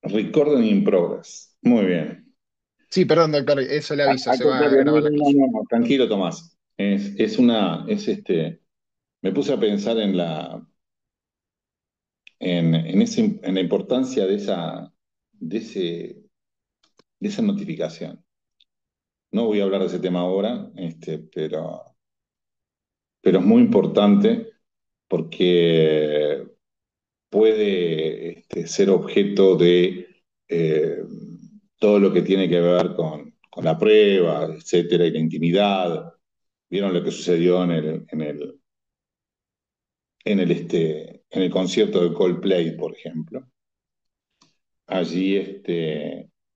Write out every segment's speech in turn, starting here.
Recording in progress. Muy bien. Sí, perdón, doctor, eso le aviso, Al se va a contrario, no, grabar no, la no, escucha. no, tranquilo, Tomás. Me puse a pensar en la importancia de ese, de esa notificación. No voy a hablar de ese tema ahora, pero es muy importante porque puede ser objeto de eh, todo lo que tiene que ver con la prueba, etcétera, y la intimidad. ¿Vieron lo que sucedió en el concierto de Coldplay, por ejemplo? Allí,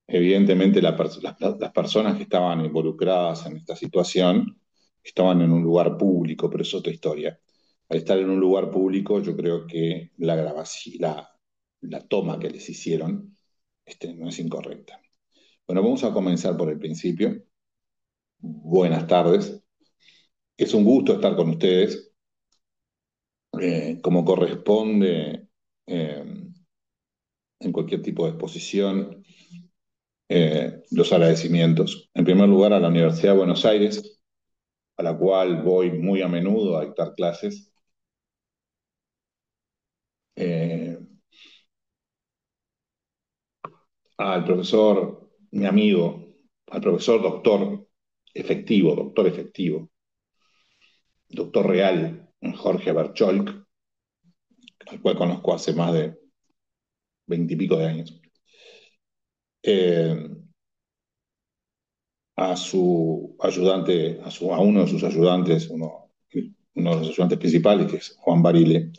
evidentemente, las personas que estaban involucradas en esta situación estaban en un lugar público, pero es otra historia. Al estar en un lugar público, yo creo que la grabación, la toma que les hicieron, no es incorrecta. Bueno, vamos a comenzar por el principio. Buenas tardes. Es un gusto estar con ustedes, como corresponde, eh, en cualquier tipo de exposición. Los agradecimientos. En primer lugar, a la Universidad de Buenos Aires, a la cual voy muy a menudo a dictar clases. Eh, Al profesor, mi amigo, al profesor doctor efectivo, doctor real, Jorge Bercholk, al cual conozco hace más de 20 y pico de años. Eh, a su ayudante, a uno de sus ayudantes, uno de los ayudantes principales, que es Juan Barile,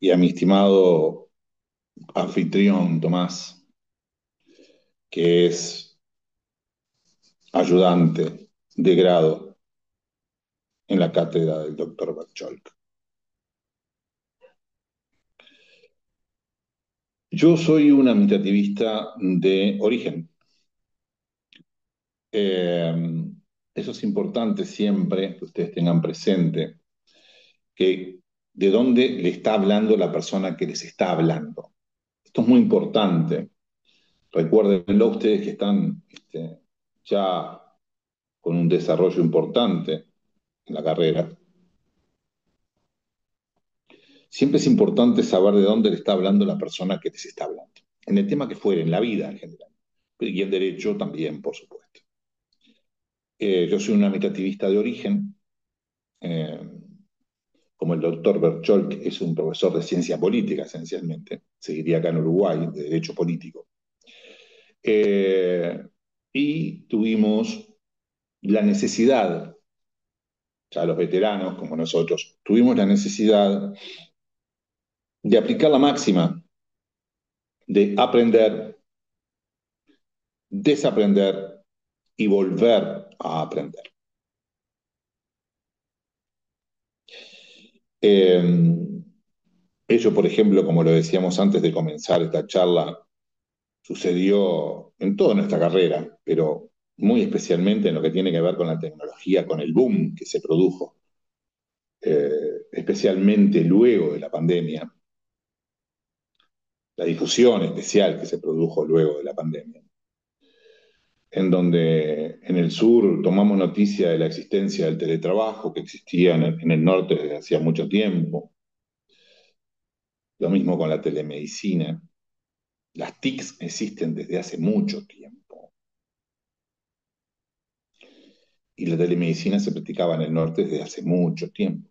y a mi estimado anfitrión Tomás, que es ayudante de grado en la cátedra del doctor Bercholk. Yo soy un administrativista de origen. Eh, Eso es importante siempre que ustedes tengan presente que de dónde le está hablando la persona que les está hablando. Esto es muy importante. Recuérdenlo ustedes que están ya con un desarrollo importante en la carrera. Siempre es importante saber de dónde le está hablando la persona que les está hablando. En el tema que fuere, en la vida en general. Y en derecho también, por supuesto. Yo soy un amitativista de origen. eh, Como el doctor Bercholk es un profesor de ciencia política, esencialmente. Seguiría acá en Uruguay, de derecho político. Eh, y tuvimos la necesidad, ya los veteranos como nosotros, tuvimos la necesidad de aplicar la máxima de aprender, desaprender y volver a aprender. Eh, Ello, por ejemplo, como lo decíamos antes de comenzar esta charla, sucedió en toda nuestra carrera, pero muy especialmente en lo que tiene que ver con la tecnología, con el boom que se produjo, especialmente luego de la pandemia, la difusión especial que se produjo luego de la pandemia, en donde en el sur tomamos noticia de la existencia del teletrabajo que existía en el norte desde hacía mucho tiempo, lo mismo con la telemedicina. Las TICs existen desde hace mucho tiempo y la telemedicina se practicaba en el norte desde hace mucho tiempo.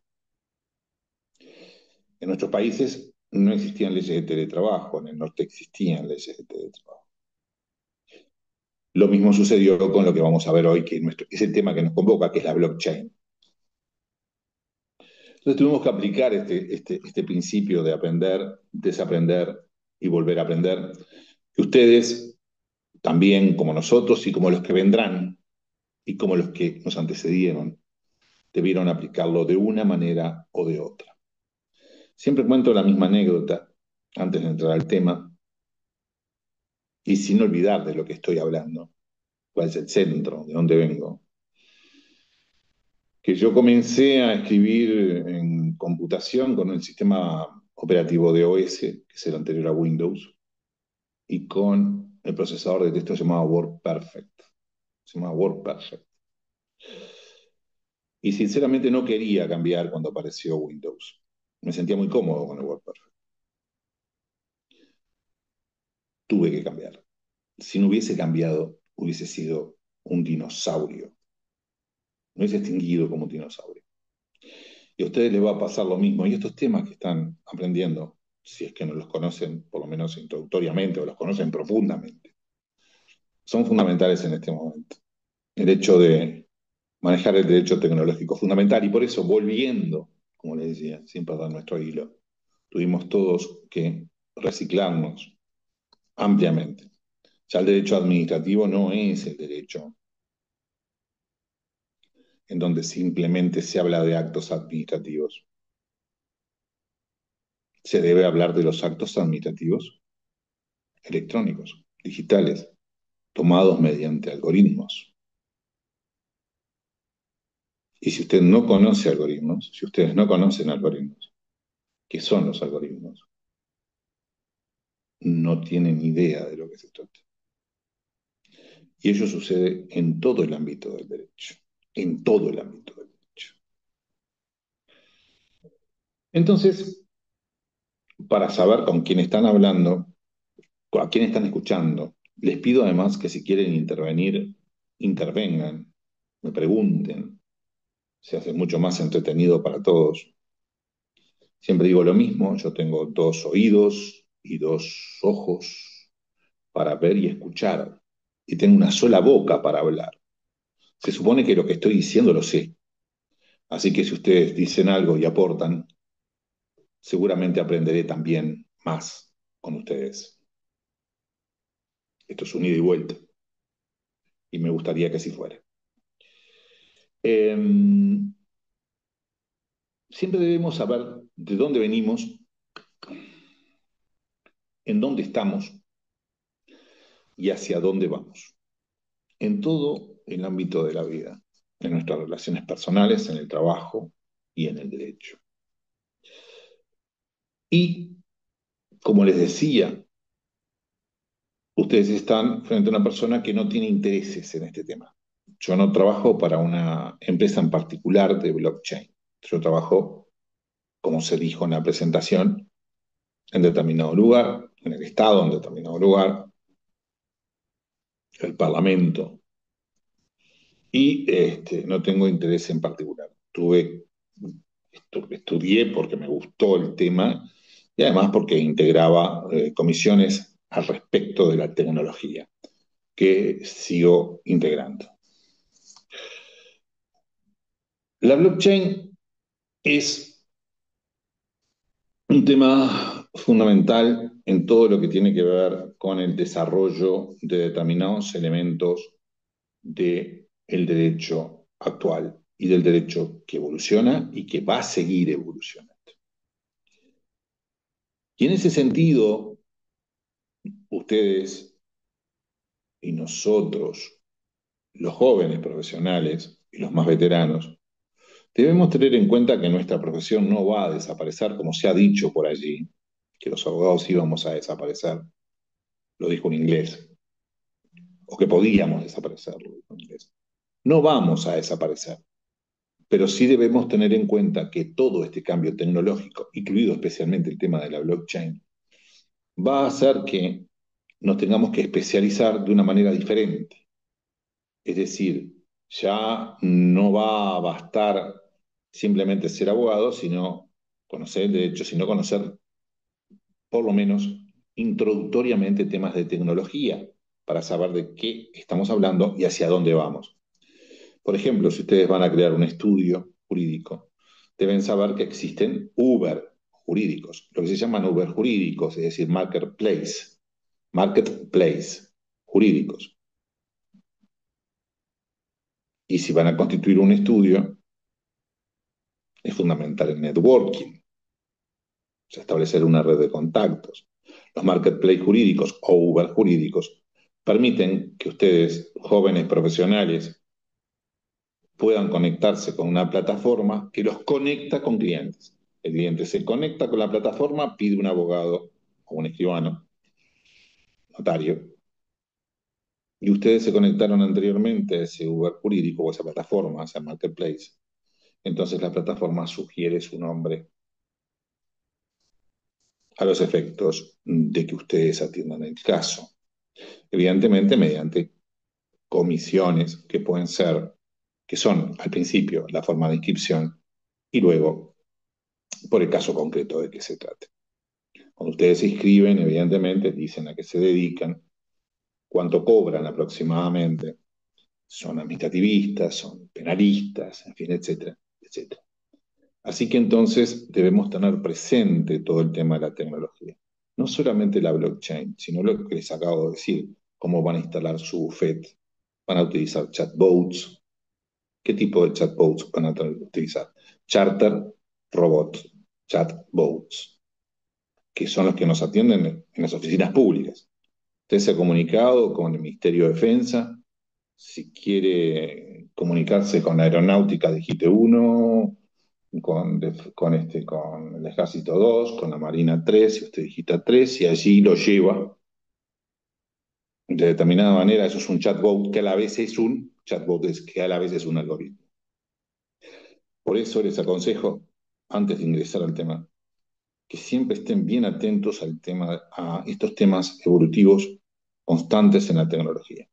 En nuestros países no existían leyes de teletrabajo, en el norte existían leyes de teletrabajo. Lo mismo sucedió con lo que vamos a ver hoy, que es el tema que nos convoca, que es la blockchain. Entonces tuvimos que aplicar este principio de aprender, desaprender y volver a aprender, que ustedes también, como nosotros y como los que vendrán y como los que nos antecedieron, debieron aplicarlo de una manera o de otra. Siempre cuento la misma anécdota antes de entrar al tema y sin olvidar de lo que estoy hablando, cuál es el centro, de dónde vengo. Que yo comencé a escribir en computación con el sistema operativo de OS, que es el anterior a Windows, y con el procesador de texto llamado WordPerfect. Se llama WordPerfect. Y sinceramente no quería cambiar cuando apareció Windows. Me sentía muy cómodo con el WordPerfect. Tuve que cambiar. Si no hubiese cambiado, hubiese sido un dinosaurio. No hubiese extinguido como un dinosaurio. Y a ustedes les va a pasar lo mismo. Y estos temas que están aprendiendo, si es que no los conocen, por lo menos introductoriamente, o los conocen profundamente, son fundamentales en este momento. El hecho de manejar el derecho tecnológico es fundamental. Y por eso, volviendo, como les decía, sin perder nuestro hilo, tuvimos todos que reciclarnos ampliamente. Ya el derecho administrativo no es el derecho en donde simplemente se habla de actos administrativos. Se debe hablar de los actos administrativos electrónicos, digitales, tomados mediante algoritmos. Y si usted no conoce algoritmos, si ustedes no conocen algoritmos, ¿qué son los algoritmos? No tienen idea de lo que se trata. Y ello sucede en todo el ámbito del derecho, en todo el ámbito del derecho. Entonces, para saber con quién están hablando, a quién están escuchando, les pido además que si quieren intervenir, intervengan, me pregunten, se hace mucho más entretenido para todos. Siempre digo lo mismo, yo tengo dos oídos y dos ojos para ver y escuchar, y tengo una sola boca para hablar. Se supone que lo que estoy diciendo lo sé, así que si ustedes dicen algo y aportan, seguramente aprenderé también más con ustedes. Esto es un ida y vuelta, y me gustaría que así fuera. Eh, Siempre debemos saber de dónde venimos, en dónde estamos y hacia dónde vamos. En todo el ámbito de la vida, en nuestras relaciones personales, en el trabajo y en el derecho. Y, como les decía, ustedes están frente a una persona que no tiene intereses en este tema. Yo no trabajo para una empresa en particular de blockchain. Yo trabajo, como se dijo en la presentación, en determinado lugar, en el Estado, en determinado lugar, el Parlamento, y no tengo interés en particular. Estudié porque me gustó el tema y además porque integraba comisiones al respecto de la tecnología que sigo integrando. La blockchain es un tema fundamental en todo lo que tiene que ver con el desarrollo de determinados elementos del derecho actual y del derecho que evoluciona y que va a seguir evolucionando. Y en ese sentido, ustedes y nosotros, los jóvenes profesionales y los más veteranos, debemos tener en cuenta que nuestra profesión no va a desaparecer, como se ha dicho por allí, que los abogados íbamos a desaparecer, lo dijo un inglés, o que podíamos desaparecer, lo dijo un inglés. No vamos a desaparecer, pero sí debemos tener en cuenta que todo este cambio tecnológico, incluido especialmente el tema de la blockchain, va a hacer que nos tengamos que especializar de una manera diferente. Es decir, ya no va a bastar simplemente ser abogado, sino conocer el derecho, sino conocer por lo menos introductoriamente temas de tecnología para saber de qué estamos hablando y hacia dónde vamos. Por ejemplo, si ustedes van a crear un estudio jurídico, deben saber que existen Uber jurídicos, lo que se llaman Uber jurídicos, es decir, marketplace jurídicos. Y si van a constituir un estudio, es fundamental el networking, o sea, establecer una red de contactos. Los marketplace jurídicos o Uber jurídicos permiten que ustedes, jóvenes profesionales, puedan conectarse con una plataforma que los conecta con clientes. El cliente se conecta con la plataforma, pide un abogado o un escribano, notario, y ustedes se conectaron anteriormente a ese Uber jurídico o a esa plataforma, a esa marketplace. Entonces la plataforma sugiere su nombre a los efectos de que ustedes atiendan el caso. Evidentemente mediante comisiones que pueden ser, que son al principio la forma de inscripción y luego por el caso concreto de que se trate. Cuando ustedes se inscriben, evidentemente dicen a qué se dedican, cuánto cobran aproximadamente, son administrativistas, son penalistas, en fin, etcétera, etcétera. Así que entonces debemos tener presente todo el tema de la tecnología. No solamente la blockchain, sino lo que les acabo de decir, cómo van a instalar su bufete, van a utilizar chatbots. ¿Qué tipo de chatbots van a utilizar? Charter robots, chatbots, que son los que nos atienden en las oficinas públicas. Usted se ha comunicado con el Ministerio de Defensa, si quiere comunicarse con la Aeronáutica, digite uno, con el Ejército 2, con la Marina 3, si usted digita 3, y allí lo lleva. De determinada manera, eso es un chatbot que a la vez es un chatbot, que a la vez es un algoritmo. Por eso les aconsejo, antes de ingresar al tema, que siempre estén bien atentos a estos temas evolutivos constantes en la tecnología.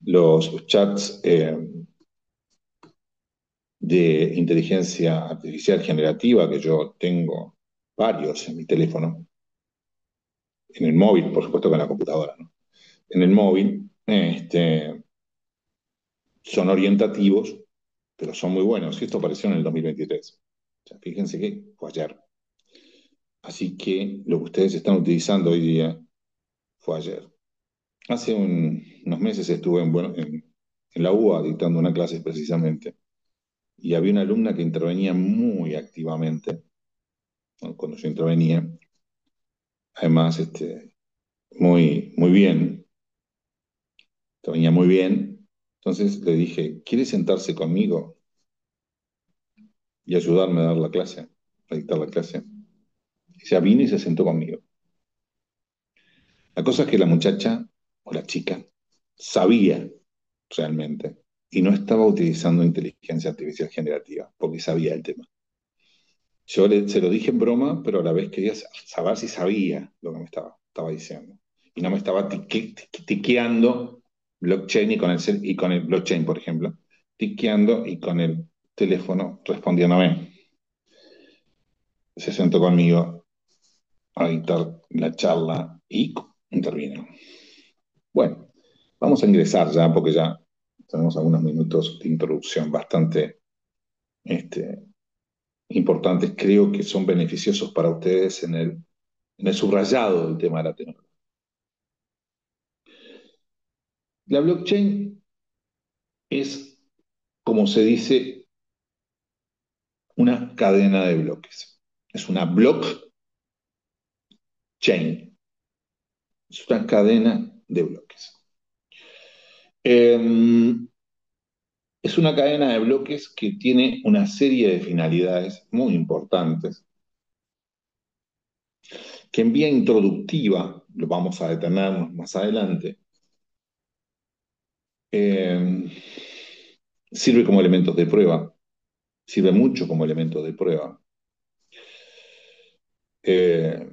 Los chats de inteligencia artificial generativa, que yo tengo varios en mi teléfono, en el móvil, por supuesto que en la computadora, ¿no? En el móvil, son orientativos, pero son muy buenos. Esto apareció en el 2023. O sea, fíjense que fue ayer. Así que lo que ustedes están utilizando hoy día fue ayer. Hace unos meses estuve en la UBA dictando una clase precisamente y había una alumna que intervenía muy activamente, ¿no? Cuando yo intervenía, además muy bien, intervenía muy bien. Entonces le dije, ¿quiere sentarse conmigo y ayudarme a dar la clase, a dictar la clase? Y se vino y se sentó conmigo. La cosa es que la muchacha o la chica sabía realmente y no estaba utilizando inteligencia artificial generativa porque sabía el tema. Se lo dije en broma, pero a la vez quería saber si sabía lo que me estaba diciendo. Y no me estaba tiqueando blockchain y con el blockchain, por ejemplo, tiqueando y con el teléfono respondiéndome. Se sentó conmigo a dictar la charla y intervino. Bueno, vamos a ingresar ya porque ya tenemos algunos minutos de introducción bastante este, importantes. Creo que son beneficiosos para ustedes en el subrayado del tema de la tecnología. La blockchain es, como se dice, una cadena de bloques. Es una blockchain. Es una cadena de bloques. Es una cadena de bloques que tiene una serie de finalidades muy importantes, que en vía introductiva, lo vamos a detenernos más adelante, eh, sirve como elementos de prueba, sirve mucho como elementos de prueba. Eh,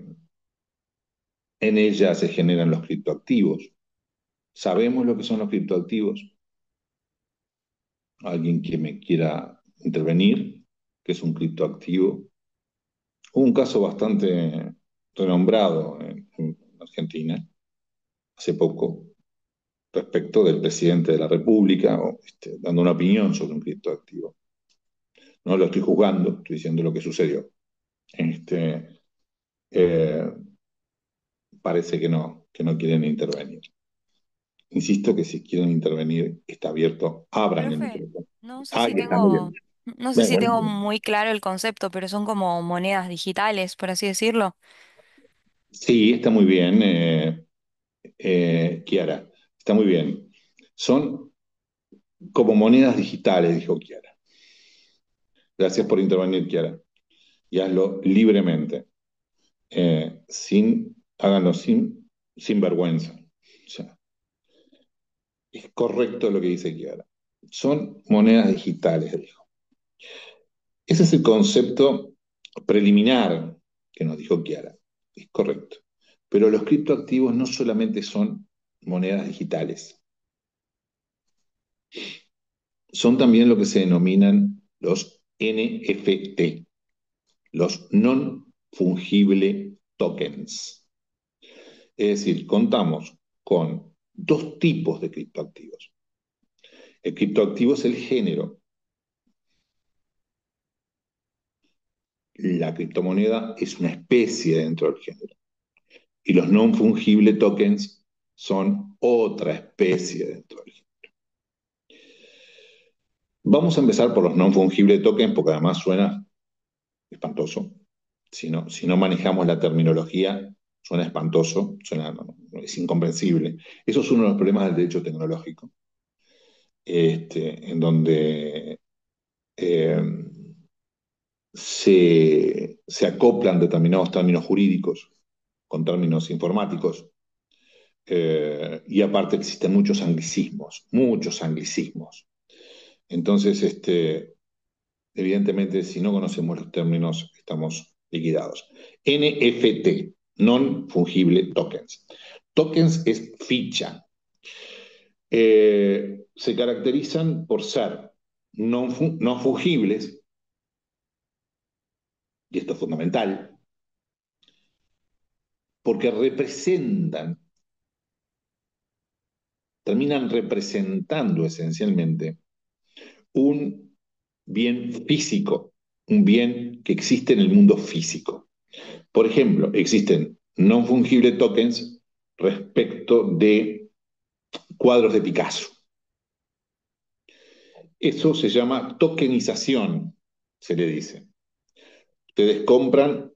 en ella se generan los criptoactivos. ¿Sabemos lo que son los criptoactivos? ¿Alguien que me quiera intervenir? ¿Qué es un criptoactivo? Hubo un caso bastante renombrado en Argentina hace poco respecto del presidente de la República dando una opinión sobre un criptoactivo. No lo estoy juzgando, estoy diciendo lo que sucedió. Este, eh, Parece que no quieren intervenir. Insisto que si quieren intervenir, está abierto, abran el Profe, micrófono. no sé si Ahí está, muy tengo, bien. no sé Bueno, si tengo buenísimo. muy claro el concepto, pero son como monedas digitales, por así decirlo. Sí, está muy bien, Kiara. Está muy bien. Son como monedas digitales, dijo Kiara. Gracias por intervenir, Kiara. y hazlo libremente, háganlo sin vergüenza. O sea, es correcto lo que dice Kiara. Son monedas digitales, dijo. Ese es el concepto preliminar que nos dijo Kiara. Es correcto. Pero los criptoactivos no solamente son monedas digitales, son también lo que se denominan los NFT, los non-fungible tokens. Es decir, contamos con dos tipos de criptoactivos. El criptoactivo es el género. La criptomoneda es una especie dentro del género. Y los non-fungible tokens son otra especie dentro del género. Vamos a empezar por los non-fungible tokens porque además suena espantoso. Si no manejamos la terminología, suena espantoso, es incomprensible. Eso es uno de los problemas del derecho tecnológico, en donde eh, se acoplan determinados términos jurídicos con términos informáticos, y aparte existen muchos anglicismos, muchos anglicismos. Entonces, evidentemente, si no conocemos los términos, estamos liquidados. NFT, non-fungible tokens. Tokens es ficha. Se caracterizan por ser no fungibles, y esto es fundamental, porque terminan representando esencialmente un bien físico, un bien que existe en el mundo físico. Por ejemplo, existen non fungible tokens respecto de cuadros de Picasso. Eso se llama tokenización, se le dice. Ustedes compran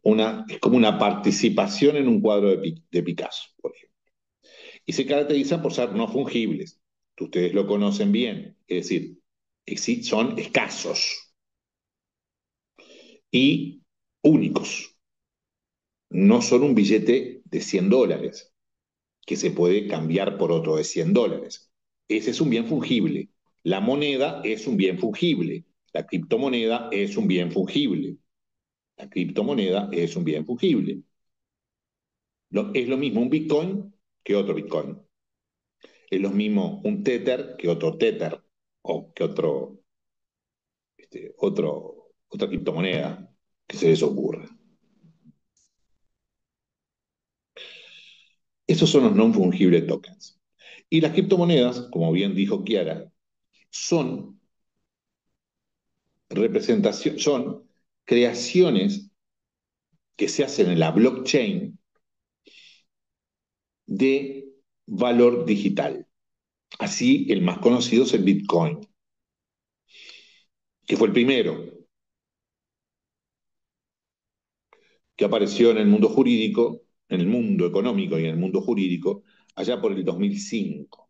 es como una participación en un cuadro de Picasso, por ejemplo. Y se caracteriza por ser no fungibles. Ustedes lo conocen bien, es decir, son escasos y únicos. No son un billete de $100 que se puede cambiar por otro de $100. Ese es un bien fungible. La moneda es un bien fungible. La criptomoneda es un bien fungible. La criptomoneda es un bien fungible. Es lo mismo un Bitcoin que otro Bitcoin. Es lo mismo un Tether que otro Tether o que otra criptomoneda que se les ocurra. Esos son los non-fungible tokens. Y las criptomonedas, como bien dijo Kiara, son son creaciones que se hacen en la blockchain de valor digital. Así, el más conocido es el Bitcoin, que fue el primero que apareció en el mundo jurídico, en el mundo económico y en el mundo jurídico, allá por el 2005.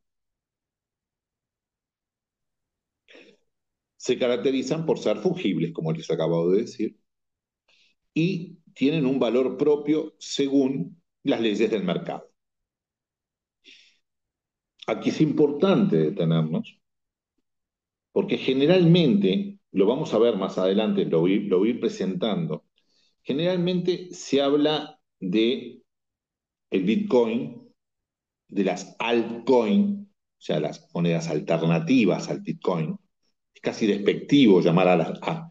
Se caracterizan por ser fungibles, como les acabo de decir, y tienen un valor propio según las leyes del mercado. Aquí es importante detenernos, porque generalmente, lo vamos a ver más adelante, lo voy a ir presentando, generalmente se habla de el Bitcoin, de las altcoins, o sea, las monedas alternativas al Bitcoin. Es casi despectivo llamar a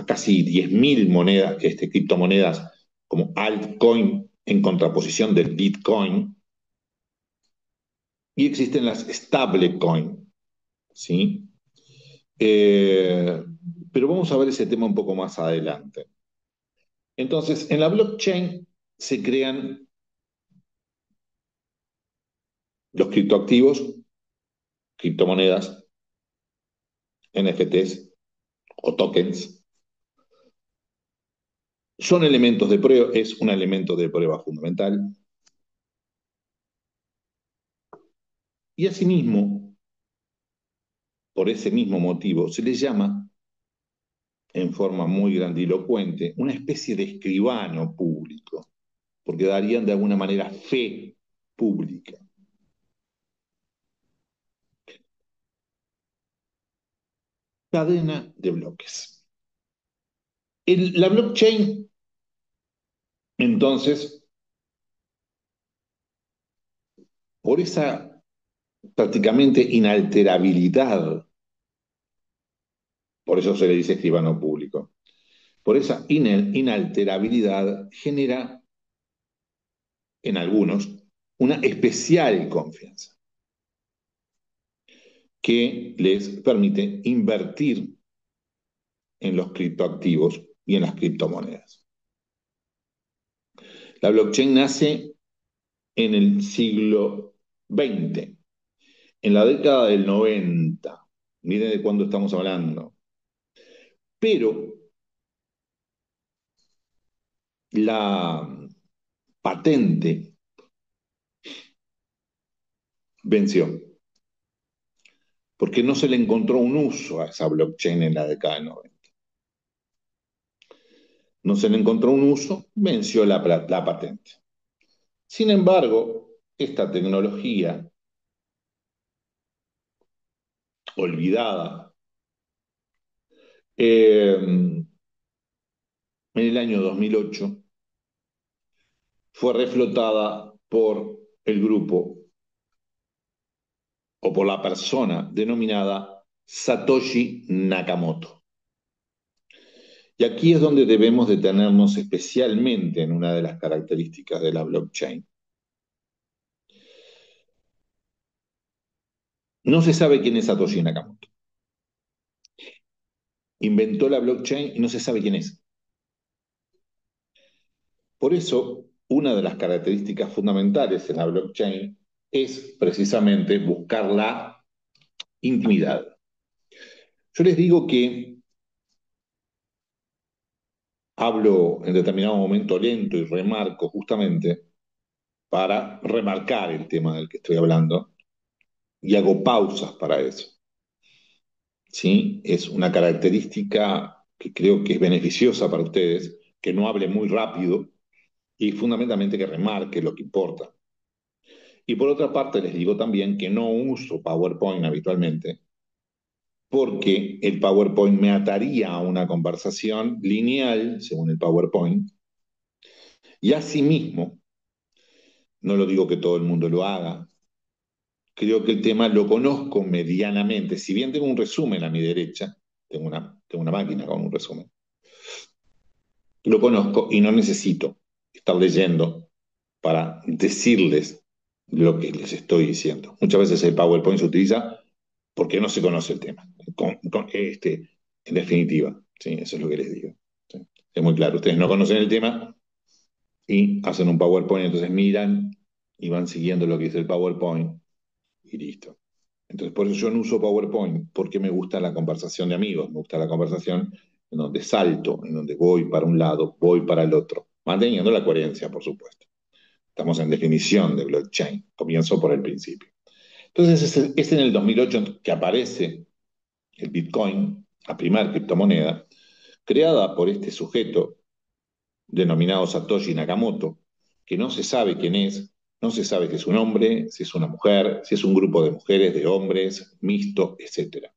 casi 10.000 monedas, criptomonedas como altcoin en contraposición del Bitcoin. Y existen las stablecoin, ¿sí? Eh, pero vamos a ver ese tema un poco más adelante. Entonces, en la blockchain se crean los criptoactivos, criptomonedas, NFTs o tokens. Son elementos de prueba, es un elemento de prueba fundamental. Y asimismo, por ese mismo motivo, se les llama en forma muy grandilocuente, una especie de escribano público, porque darían de alguna manera fe pública. Cadena de bloques. La blockchain, entonces, por esa prácticamente inalterabilidad, por eso se le dice escribano público, por esa inalterabilidad genera en algunos una especial confianza que les permite invertir en los criptoactivos y en las criptomonedas. La blockchain nace en el siglo XX, en la década del 90. Miren de cuándo estamos hablando. Pero la patente venció, porque no se le encontró un uso a esa blockchain en la década del 90. No se le encontró un uso, venció la patente. Sin embargo, esta tecnología olvidada, en el año 2008 fue reflotada por el grupo o por la persona denominada Satoshi Nakamoto. Y aquí es donde debemos detenernos especialmente en una de las características de la blockchain. No se sabe quién es Satoshi Nakamoto. Inventó la blockchain y no se sabe quién es. Por eso, una de las características fundamentales en la blockchain es precisamente buscar la intimidad. Yo les digo que hablo en determinado momento lento y remarco justamente para remarcar el tema del que estoy hablando y hago pausas para eso. ¿Sí? Es una característica que creo que es beneficiosa para ustedes, que no hable muy rápido y fundamentalmente que remarque lo que importa. Y por otra parte, les digo también que no uso PowerPoint habitualmente, porque el PowerPoint me ataría a una conversación lineal, según el PowerPoint, y asimismo, no lo digo que todo el mundo lo haga, creo que el tema lo conozco medianamente. Si bien tengo un resumen a mi derecha, tengo una máquina con un resumen, lo conozco y no necesito estar leyendo para decirles lo que les estoy diciendo. Muchas veces el PowerPoint se utiliza porque no se conoce el tema, en definitiva. ¿Sí? Eso es lo que les digo. ¿Sí? Es muy claro, ustedes no conocen el tema y hacen un PowerPoint, entonces miran y van siguiendo lo que dice el PowerPoint y listo. Entonces, por eso yo no uso PowerPoint, porque me gusta la conversación de amigos, me gusta la conversación en donde salto, en donde voy para un lado, voy para el otro, manteniendo la coherencia, por supuesto. Estamos en definición de blockchain, comienzo por el principio. Entonces, es en el 2008 que aparece el Bitcoin, la primera criptomoneda, creada por este sujeto denominado Satoshi Nakamoto, que no se sabe quién es, no se sabe si es un hombre, si es una mujer, si es un grupo de mujeres, de hombres, mixto, etcétera.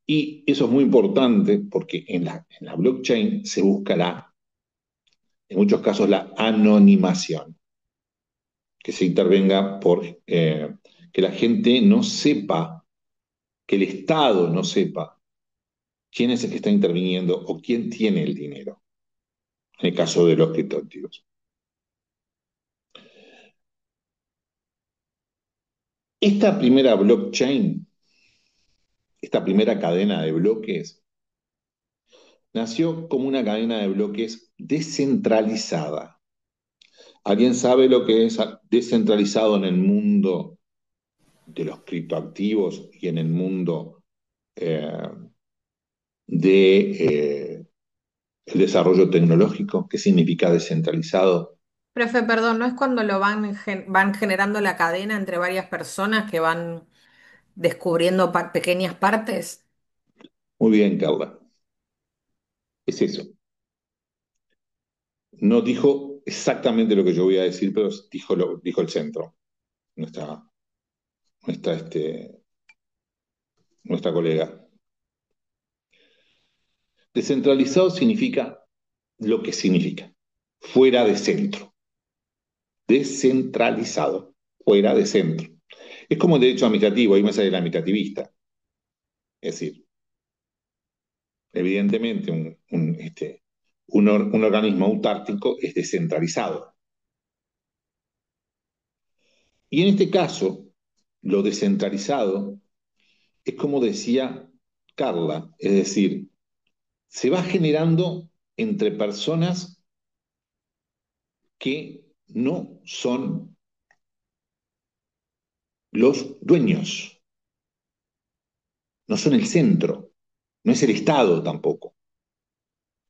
Y eso es muy importante porque en la blockchain se busca en muchos casos, la anonimación, que se intervenga por que la gente no sepa, que el Estado no sepa quién es el que está interviniendo o quién tiene el dinero, en el caso de los criptoactivos. Esta primera blockchain, esta primera cadena de bloques, nació como una cadena de bloques descentralizada. ¿Alguien sabe lo que es descentralizado en el mundo de los criptoactivos y en el mundo eh, de el desarrollo tecnológico? ¿Qué significa descentralizado? Profe, perdón, ¿no es cuando van generando la cadena entre varias personas que van descubriendo pequeñas partes? Muy bien, Carla. Es eso. No dijo exactamente lo que yo voy a decir, pero dijo el centro, nuestra, nuestra, este, nuestra colega. Descentralizado significa lo que significa, fuera de centro. Descentralizado, fuera de centro. Es como el derecho administrativo, ahí me sale el administrativista. Es decir, evidentemente un organismo autárquico es descentralizado. Y en este caso, lo descentralizado es como decía Carla, es decir, se va generando entre personas que no son los dueños, no son el centro, no es el Estado tampoco.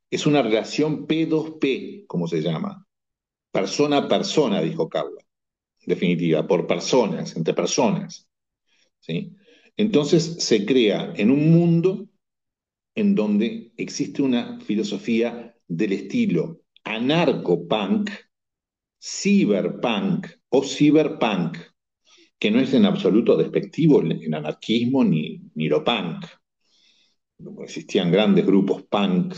Es una relación P2P, como se llama. Persona a persona, dijo Carla, en definitiva, por personas, entre personas. ¿Sí? Entonces se crea en un mundo en donde existe una filosofía del estilo anarcopunk, cyberpunk o cyberpunk, que no es en absoluto despectivo el anarquismo ni lo punk. Existían grandes grupos punk,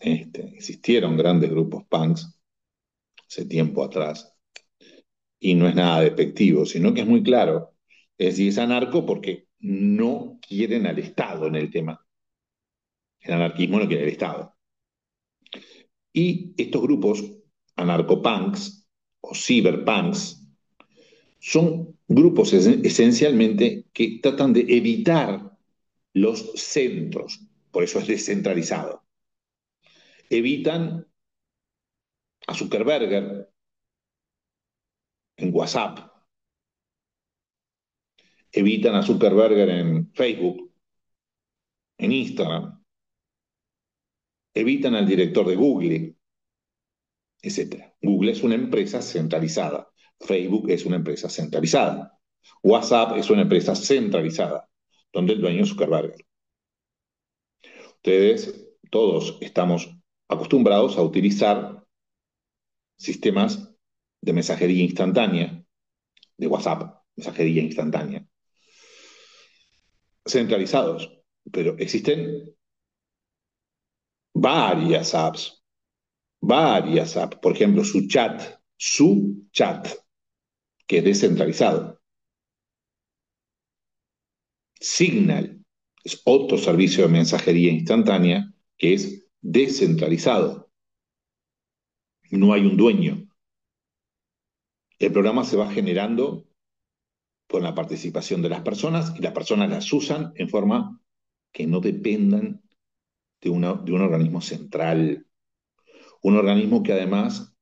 existieron grandes grupos punks hace tiempo atrás, y no es nada despectivo, sino que es muy claro. Es decir, es anarco porque no quieren al Estado en el tema. El anarquismo no quiere el Estado. Y estos grupos anarcopunks o cyberpunks son grupos esencialmente que tratan de evitar los centros, por eso es descentralizado. Evitan a Zuckerberg en WhatsApp, evitan a Zuckerberg en Facebook, en Instagram, evitan al director de Google, etcétera. Google es una empresa centralizada, Facebook es una empresa centralizada, WhatsApp es una empresa centralizada, donde el dueño es Zuckerberg. Ustedes, todos estamos acostumbrados a utilizar sistemas de mensajería instantánea, de WhatsApp, mensajería instantánea, centralizados, pero existen varias apps, por ejemplo, su chat, que es descentralizado. Signal es otro servicio de mensajería instantánea que es descentralizado. No hay un dueño. El programa se va generando con la participación de las personas y las personas las usan en forma que no dependan de un organismo central, un organismo que además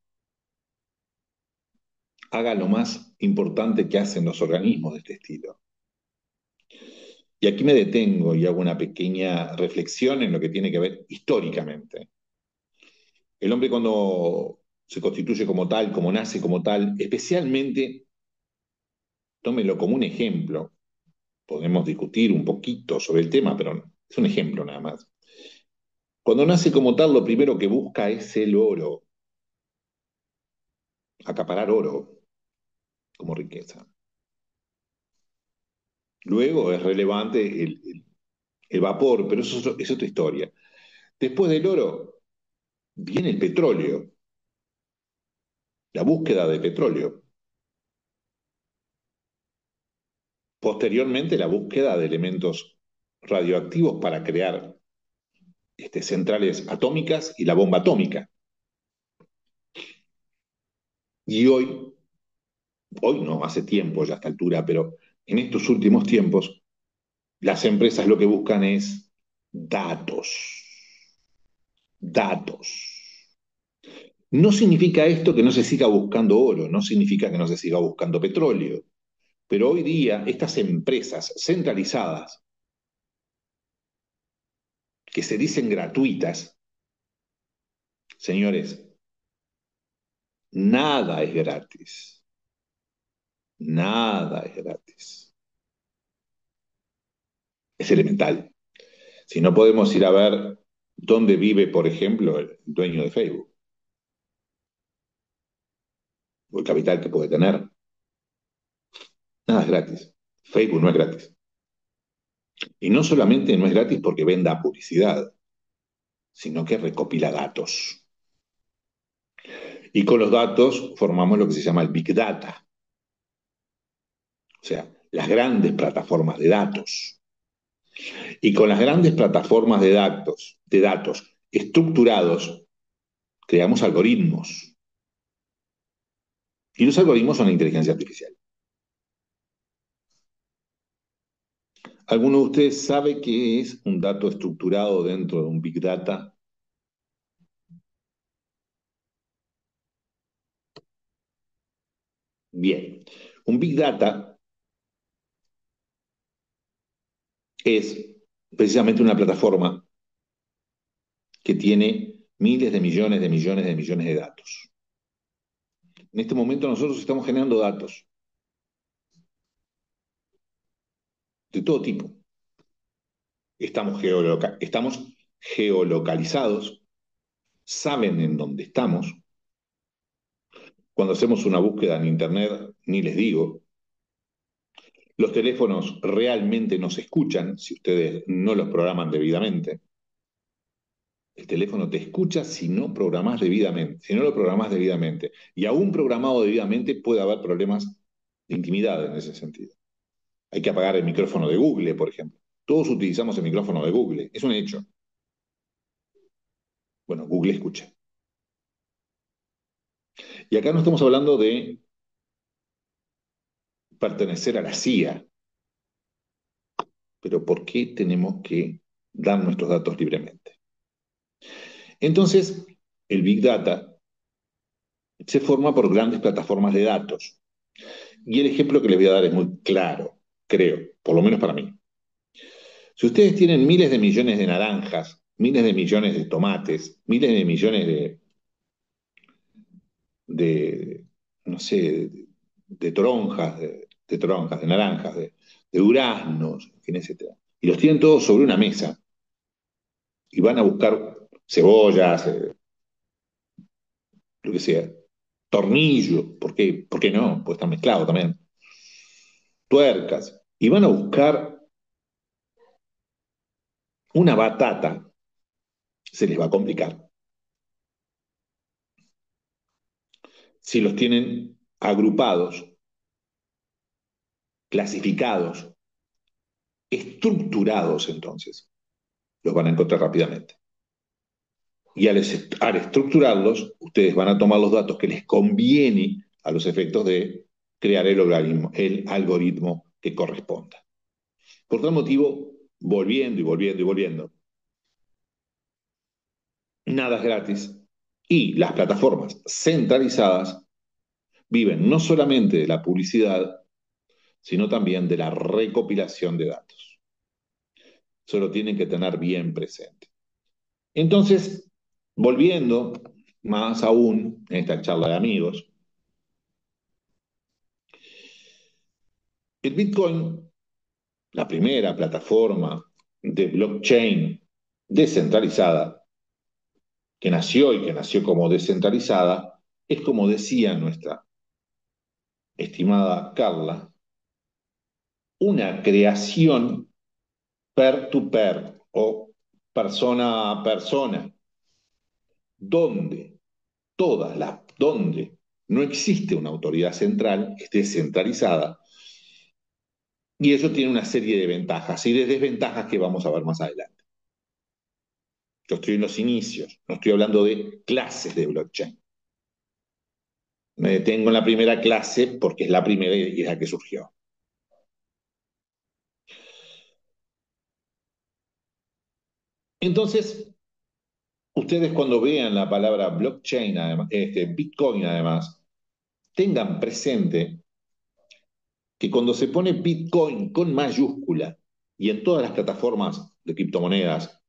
haga lo más importante que hacen los organismos de este estilo. Y aquí me detengo y hago una pequeña reflexión en lo que tiene que ver históricamente. El hombre cuando se constituye como tal, como nace como tal, especialmente, tómelo como un ejemplo, podemos discutir un poquito sobre el tema, pero es un ejemplo nada más. Cuando nace como tal, lo primero que busca es el oro, acaparar oro como riqueza. Luego es relevante el vapor, pero eso es otra historia. Después del oro viene el petróleo, la búsqueda de petróleo. Posteriormente, la búsqueda de elementos radioactivos para crear centrales atómicas y la bomba atómica. Y hoy no, hace tiempo ya a esta altura, pero en estos últimos tiempos, las empresas lo que buscan es datos. Datos. No significa esto que no se siga buscando oro, no significa que no se siga buscando petróleo, pero hoy día estas empresas centralizadas, que se dicen gratuitas, señores, nada es gratis, nada es gratis. Es elemental. Si no podemos ir a ver ¿Dónde vive, por ejemplo, el dueño de Facebook? O el capital que puede tener. Nada es gratis. Facebook no es gratis. Y no solamente no es gratis porque venda publicidad, sino que recopila datos. Y con los datos formamos lo que se llama el Big Data, o sea, las grandes plataformas de datos. Y con las grandes plataformas de datos estructurados, creamos algoritmos. Y los algoritmos son la inteligencia artificial. ¿Alguno de ustedes sabe qué es un dato estructurado dentro de un Big Data? Bien, un Big Data es precisamente una plataforma que tiene miles de millones de millones de millones de datos. En este momento nosotros estamos generando datos de todo tipo. Estamos geolocalizados, saben en dónde estamos. Cuando hacemos una búsqueda en Internet, ni les digo, los teléfonos realmente nos escuchan si ustedes no los programan debidamente. El teléfono te escucha si no programás debidamente, si no lo programás debidamente. Y aún programado debidamente puede haber problemas de intimidad en ese sentido. Hay que apagar el micrófono de Google, por ejemplo. Todos utilizamos el micrófono de Google, es un hecho. Bueno, Google escucha. Y acá no estamos hablando de pertenecer a la CIA, pero ¿por qué tenemos que dar nuestros datos libremente? Entonces, el Big Data se forma por grandes plataformas de datos. Y el ejemplo que les voy a dar es muy claro, creo, por lo menos para mí. Si ustedes tienen miles de millones de naranjas, miles de millones de tomates, miles de millones de no sé, de toronjas, toronjas, de naranjas, de duraznos, en fin, etcétera, y los tienen todos sobre una mesa y van a buscar cebollas, lo que sea, tornillo, ¿por qué no? Puede estar mezclado también, tuercas, y van a buscar una batata, se les va a complicar. Si los tienen agrupados, clasificados, estructurados, entonces, los van a encontrar rápidamente. Y al estructurarlos, ustedes van a tomar los datos que les conviene a los efectos de crear el algoritmo que corresponda. Por tal motivo, volviendo y volviendo y volviendo, nada es gratis y las plataformas centralizadas viven no solamente de la publicidad, sino también de la recopilación de datos. Eso lo tienen que tener bien presente. Entonces, volviendo más aún en esta charla de amigos, el Bitcoin, la primera plataforma de blockchain descentralizada, que nació y que nació como descentralizada, es como decía nuestra estimada Carla, una creación peer-to-peer o persona a persona, donde donde no existe una autoridad central, es descentralizada, y eso tiene una serie de ventajas y de desventajas que vamos a ver más adelante. Yo estoy en los inicios, no estoy hablando de clases de blockchain. Me detengo en la primera clase porque es la primera y es la que surgió. Entonces, ustedes cuando vean la palabra blockchain, además, Bitcoin además, tengan presente que cuando se pone Bitcoin con mayúscula y en todas las plataformas de criptomonedas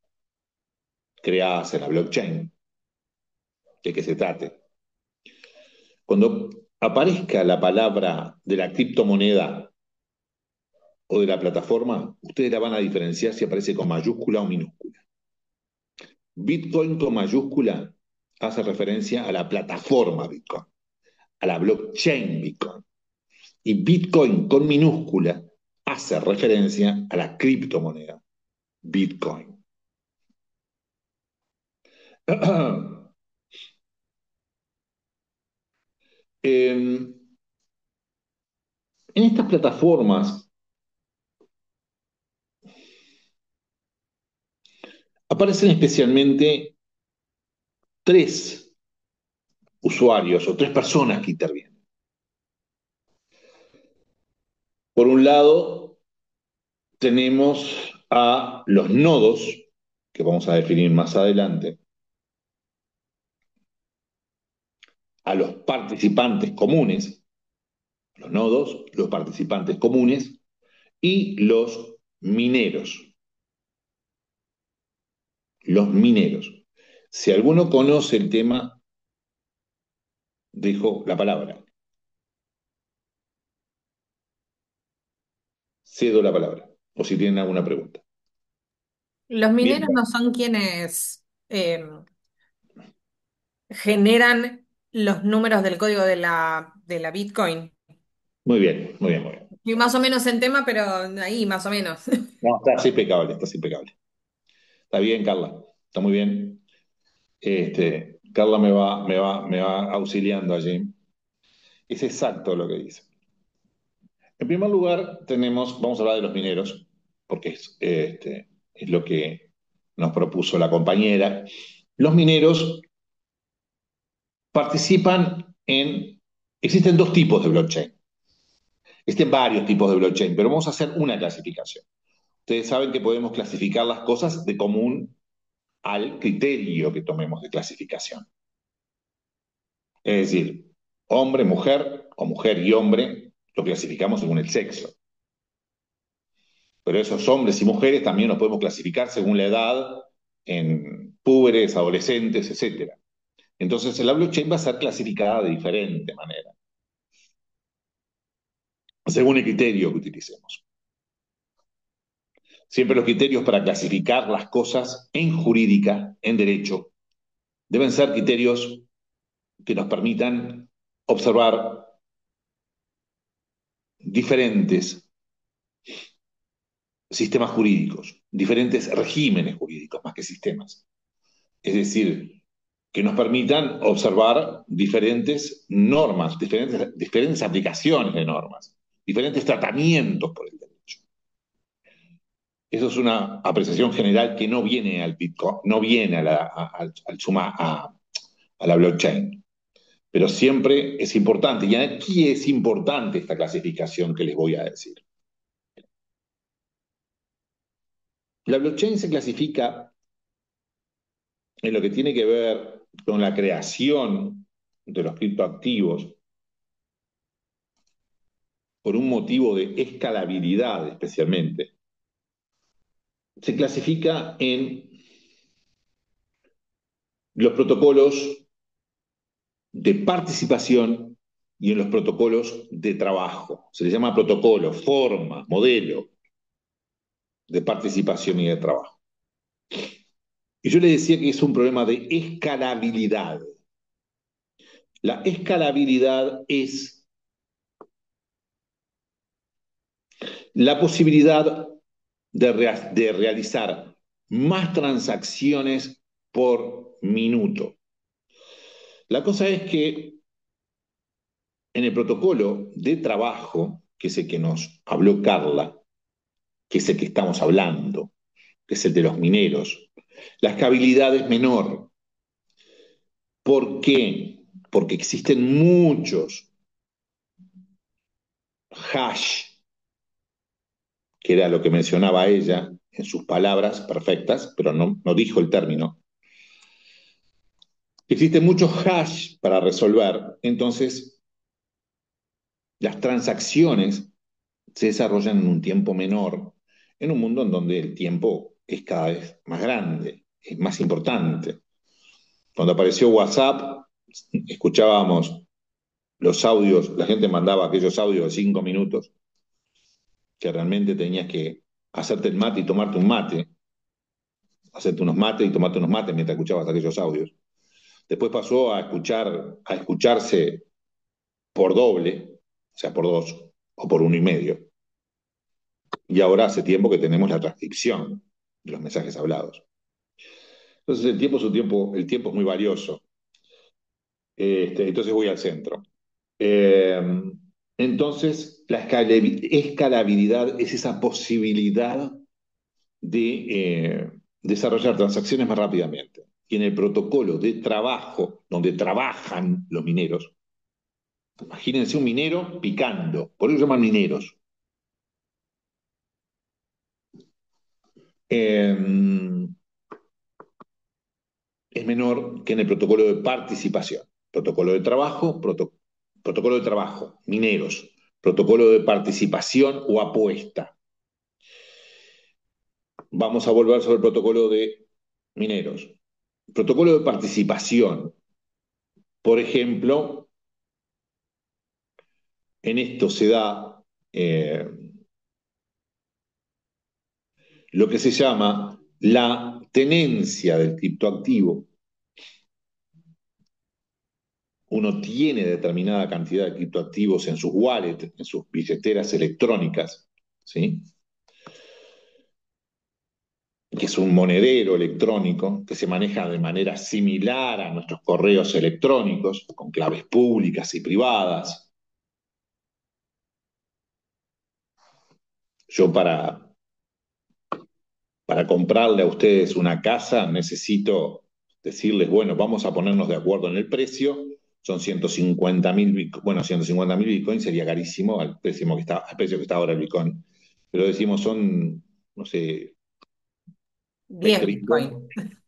creadas en la blockchain, de que se trate, cuando aparezca la palabra de la criptomoneda o de la plataforma, ustedes la van a diferenciar si aparece con mayúscula o minúscula. Bitcoin con mayúscula hace referencia a la plataforma Bitcoin, a la blockchain Bitcoin. Y Bitcoin con minúscula hace referencia a la criptomoneda Bitcoin. En estas plataformas aparecen especialmente tres usuarios o tres personas que intervienen. Por un lado, tenemos a los nodos, que vamos a definir más adelante, a los participantes comunes, los nodos, los participantes comunes y los mineros. Los mineros. Si alguno conoce el tema, dejo la palabra. Cedo la palabra. O si tienen alguna pregunta. Los Bien, mineros no son quienes generan los números del código de la Bitcoin. muy bien, muy bien, muy bien. Y más o menos en tema, pero ahí más o menos. No, estás impecable, estás impecable. Está bien, Carla. Está muy bien. Carla me va auxiliando allí. Es exacto lo que dice. En primer lugar, vamos a hablar de los mineros, porque es lo que nos propuso la compañera. Los mineros participan existen dos tipos de blockchain. Existen varios tipos de blockchain, pero vamos a hacer una clasificación. Ustedes saben que podemos clasificar las cosas de común al criterio que tomemos de clasificación. Es decir, hombre, mujer o mujer y hombre lo clasificamos según el sexo. Pero esos hombres y mujeres también los podemos clasificar según la edad, en púberes, adolescentes, etcétera. Entonces, la blockchain va a ser clasificada de diferente manera, según el criterio que utilicemos. Siempre los criterios para clasificar las cosas en jurídica, en derecho, deben ser criterios que nos permitan observar diferentes sistemas jurídicos, diferentes regímenes jurídicos, más que sistemas. Es decir, que nos permitan observar diferentes normas, diferentes aplicaciones de normas, diferentes tratamientos por el derecho. Eso es una apreciación general que no viene al Bitcoin, no viene a la blockchain. Pero siempre es importante, y aquí es importante esta clasificación que les voy a decir. La blockchain se clasifica en lo que tiene que ver con la creación de los criptoactivos por un motivo de escalabilidad especialmente. Se clasifica en los protocolos de participación y en los protocolos de trabajo. Se les llama protocolo, forma, modelo de participación y de trabajo. Y yo les decía que es un problema de escalabilidad. La escalabilidad es la posibilidad de realizar más transacciones por minuto. La cosa es que en el protocolo de trabajo, que es el que nos habló Carla, que es el que estamos hablando, que es el de los mineros, la escalabilidad es menor. ¿Por qué? Porque existen muchos hash, que era lo que mencionaba ella en sus palabras perfectas, pero no dijo el término. Existen muchos hash para resolver, entonces las transacciones se desarrollan en un tiempo menor, en un mundo en donde el tiempo es cada vez más grande, es más importante. Cuando apareció WhatsApp, escuchábamos los audios, la gente mandaba aquellos audios de 5 minutos, que realmente tenías que hacerte el mate y tomarte un mate. hacerte unos mates y tomarte unos mates mientras escuchabas aquellos audios. Después pasó a escucharse por doble, o sea, por dos o por uno y medio. Y ahora hace tiempo que tenemos la transcripción de los mensajes hablados. Entonces el tiempo es muy valioso. Entonces voy al centro. Eh, entonces, la escalabilidad es esa posibilidad de desarrollar transacciones más rápidamente. Y en el protocolo de trabajo, donde trabajan los mineros, imagínense un minero picando, por eso se llaman mineros. Eh, es menor que en el protocolo de participación. Protocolo de trabajo, mineros, protocolo de participación o apuesta. Vamos a volver sobre el protocolo de mineros. Protocolo de participación. Por ejemplo, en esto se da lo que se llama la tenencia del criptoactivo. Uno tiene determinada cantidad de criptoactivos en sus wallets, en sus billeteras electrónicas, ¿sí? Que es un monedero electrónico que se maneja de manera similar a nuestros correos electrónicos, con claves públicas y privadas. Yo para comprarle a ustedes una casa necesito decirles, bueno, vamos a ponernos de acuerdo en el precio, son 150.000, bueno, 150.000 bitcoins sería carísimo al precio que está ahora el bitcoin, pero decimos son, no sé, 10 20 bitcoins. Bitcoin.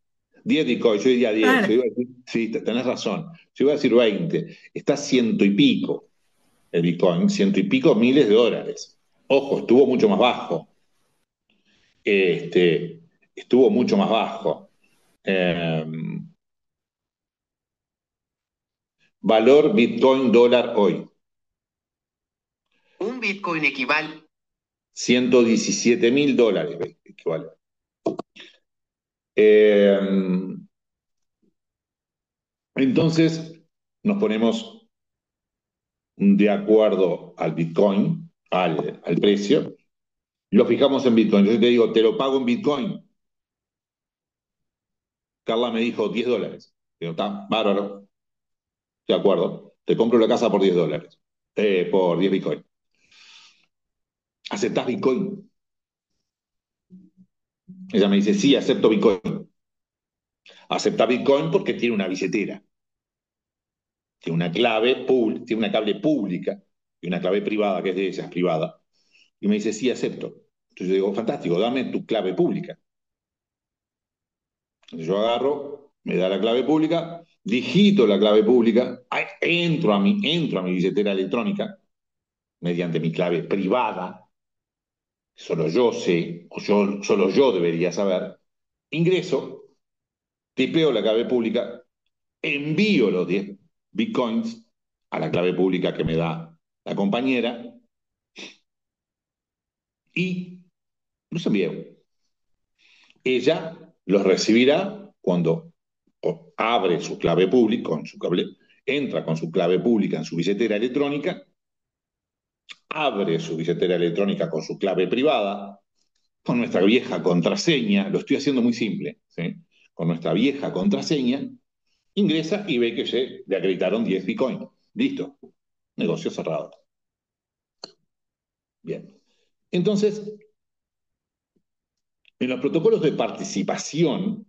10 bitcoins, yo diría 10, yo Claro. iba a decir, sí, tenés razón, yo iba a decir 20, está ciento y pico el bitcoin, ciento y pico miles de dólares. Ojo, estuvo mucho más bajo, este, estuvo mucho más bajo. Eh, Valor Bitcoin dólar hoy. Un Bitcoin equivale. $117.000 equivale. Eh, entonces nos ponemos de acuerdo al Bitcoin, al precio, y lo fijamos en Bitcoin. Yo te digo, te lo pago en Bitcoin. Carla me dijo $10. Digo, está bárbaro, de acuerdo. Te compro la casa por $10, por 10 Bitcoin. ¿Aceptás Bitcoin? Ella me dice, sí, acepto Bitcoin. Acepta Bitcoin porque tiene una billetera, tiene una tiene una clave pública y una clave privada que es de ella, es privada. Y me dice, sí, acepto. Entonces yo digo, fantástico, dame tu clave pública. Entonces yo agarro, me da la clave pública, digito la clave pública, entro a mi billetera electrónica mediante mi clave privada, solo yo sé, solo yo debería saber, ingreso, tipeo la clave pública, envío los 10 bitcoins a la clave pública que me da la compañera y los envío. Ella los recibirá cuando abre su clave pública, entra con su clave pública en su billetera electrónica, abre su billetera electrónica con su clave privada, con nuestra vieja contraseña, lo estoy haciendo muy simple, ¿sí? Con nuestra vieja contraseña, ingresa y ve que se le acreditaron 10 bitcoins. Listo, negocio cerrado. Bien. Entonces, en los protocolos de participación,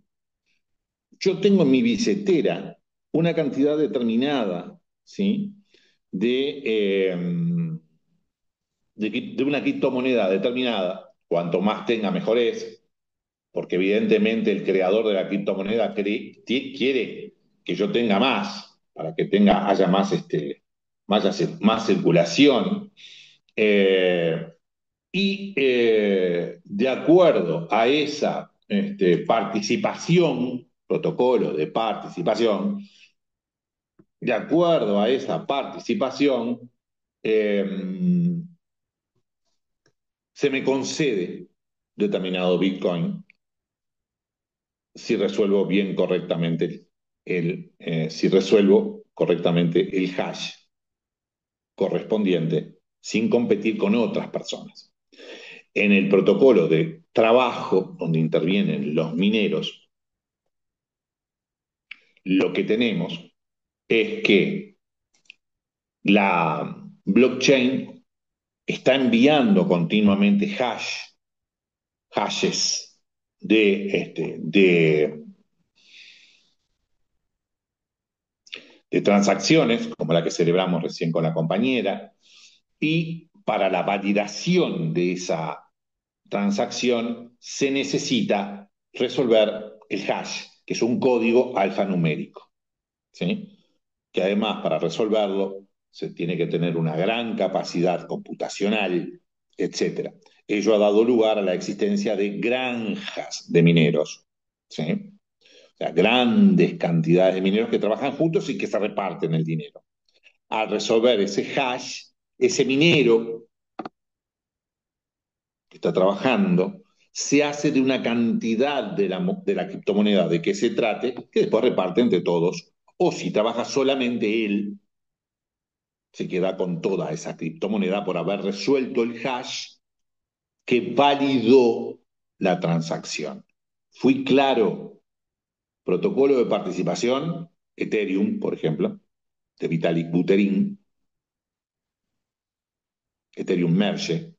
yo tengo en mi billetera una cantidad determinada, ¿sí? de, eh, de una criptomoneda determinada. Cuanto más tenga, mejor es, porque evidentemente el creador de la criptomoneda quiere que yo tenga más, para que haya más circulación. Eh, de acuerdo a esa participación, protocolo de participación, de acuerdo a esa participación, eh, se me concede determinado Bitcoin si resuelvo bien correctamente si resuelvo correctamente el hash correspondiente sin competir con otras personas. En el protocolo de trabajo, donde intervienen los mineros, lo que tenemos es que la blockchain está enviando continuamente hashes de transacciones, como la que celebramos recién con la compañera, y para la validación de esa transacción se necesita resolver el hash, que es un código alfanumérico, ¿sí? Que además para resolverlo se tiene que tener una gran capacidad computacional, etcétera. Ello ha dado lugar a la existencia de granjas de mineros, ¿sí? O sea, grandes cantidades de mineros que trabajan juntos y que se reparten el dinero. Al resolver ese hash, ese minero que está trabajando se hace de una cantidad de la criptomoneda de que se trate, que después reparte entre todos. O si trabaja solamente él, se queda con toda esa criptomoneda por haber resuelto el hash que validó la transacción. Fui claro. Protocolo de participación, Ethereum, por ejemplo, de Vitalik Buterin, Ethereum Merge,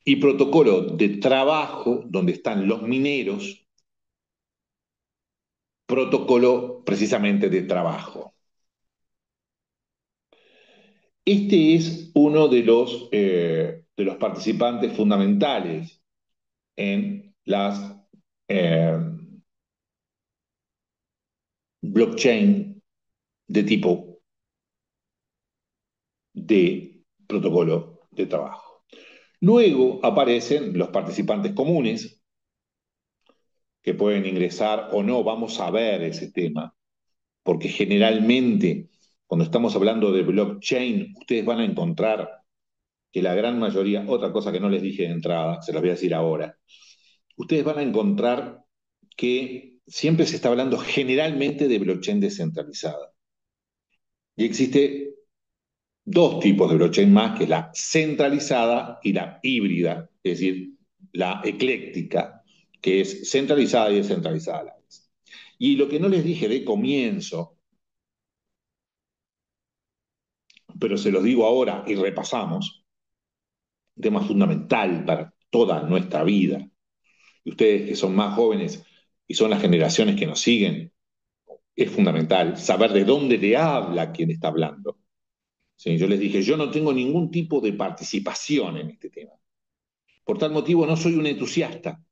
y protocolo de trabajo, donde están los mineros, protocolo precisamente de trabajo. Este es uno de los participantes fundamentales en las eh, blockchain de tipo de protocolo de trabajo. Luego aparecen los participantes comunes que pueden ingresar o no, vamos a ver ese tema, porque generalmente cuando estamos hablando de blockchain, ustedes van a encontrar que la gran mayoría, otra cosa que no les dije de entrada, se las voy a decir ahora, ustedes van a encontrar que siempre se está hablando generalmente de blockchain descentralizada. Y existe dos tipos de blockchain más, que es la centralizada y la híbrida, es decir, la ecléctica, que es centralizada y descentralizada a la vez. Y lo que no les dije de comienzo, pero se los digo ahora y repasamos, un tema fundamental para toda nuestra vida. Y ustedes que son más jóvenes y son las generaciones que nos siguen, es fundamental saber de dónde le habla quien está hablando. ¿Sí? Yo les dije, yo no tengo ningún tipo de participación en este tema. Por tal motivo no soy un entusiasta.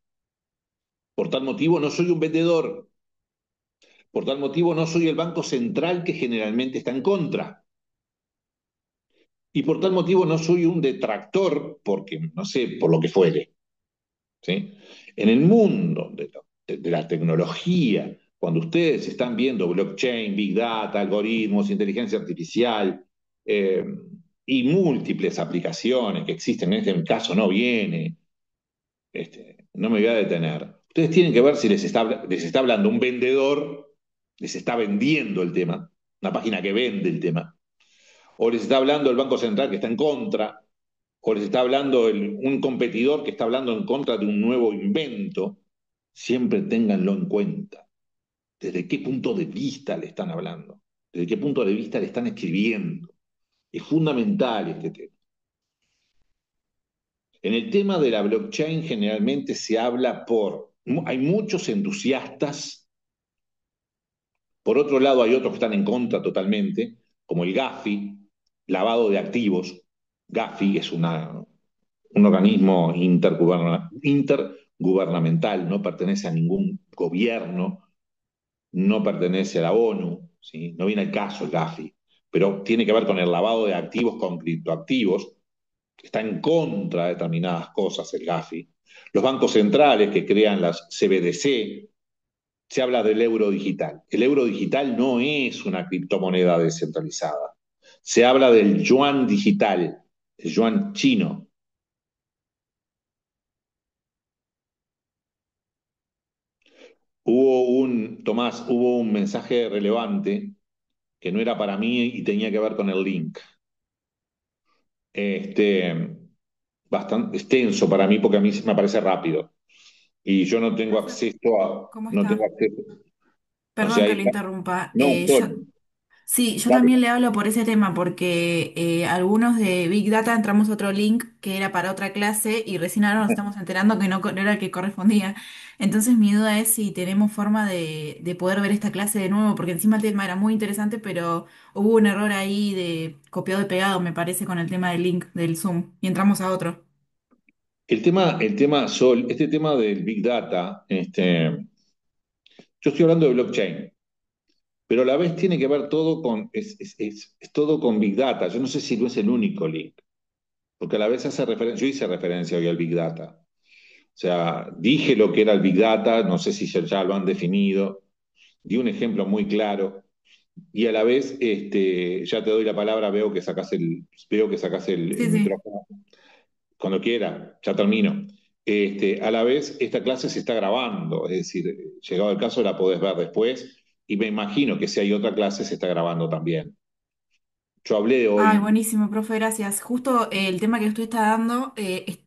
Por tal motivo no soy un vendedor. Por tal motivo no soy el banco central que generalmente está en contra. Y por tal motivo no soy un detractor, porque no sé, por lo que fuere. ¿Sí? En el mundo de la tecnología, cuando ustedes están viendo blockchain, big data, algoritmos, inteligencia artificial eh, y múltiples aplicaciones que existen, en este caso no viene, no me voy a detener. Ustedes tienen que ver si les está hablando un vendedor, les está vendiendo el tema, una página que vende el tema, o les está hablando el Banco Central que está en contra, o les está hablando un competidor que está hablando en contra de un nuevo invento. Siempre ténganlo en cuenta. ¿Desde qué punto de vista le están hablando? ¿Desde qué punto de vista le están escribiendo? Es fundamental este tema. En el tema de la blockchain generalmente se habla hay muchos entusiastas, por otro lado hay otros que están en contra totalmente, como el Gafi, lavado de activos. Gafi es un organismo intergubernamental, no pertenece a ningún gobierno, no pertenece a la ONU, ¿sí? No viene al caso el Gafi, pero tiene que ver con el lavado de activos con criptoactivos, está en contra de determinadas cosas el Gafi. Los bancos centrales que crean las CBDC, se habla del euro digital. El euro digital no es una criptomoneda descentralizada. Se habla del yuan digital, el yuan chino. Tomás, hubo un mensaje relevante que no era para mí y tenía que ver con el link. Este, bastante extenso para mí porque a mí me parece rápido y yo no tengo Profe, acceso ¿cómo no tengo está? acceso, o Perdón sea, que le interrumpa. no, Sí, yo dale. también le hablo por ese tema porque algunos de Big Data entramos a otro link que era para otra clase y recién ahora nos estamos enterando que no era el que correspondía. Entonces mi duda es si tenemos forma de poder ver esta clase de nuevo, porque encima el tema era muy interesante, pero hubo un error ahí de copiado y pegado, me parece, con el tema del link del Zoom y entramos a otro. Este tema del Big Data, yo estoy hablando de blockchain, pero a la vez tiene que ver todo es todo con Big Data. Yo no sé si no es el único link, porque a la vez hace referencia, yo hice referencia hoy al Big Data. O sea, dije lo que era el Big Data, no sé si ya lo han definido, di un ejemplo muy claro, y a la vez, ya te doy la palabra, veo que sacas el Sí, sí. micrófono. Cuando quiera, ya termino. A la vez, esta clase se está grabando, es decir, llegado el caso la podés ver después y me imagino que si hay otra clase se está grabando también. Yo hablé Ay, hoy, buenísimo, profe, gracias. Justo el tema que usted está dando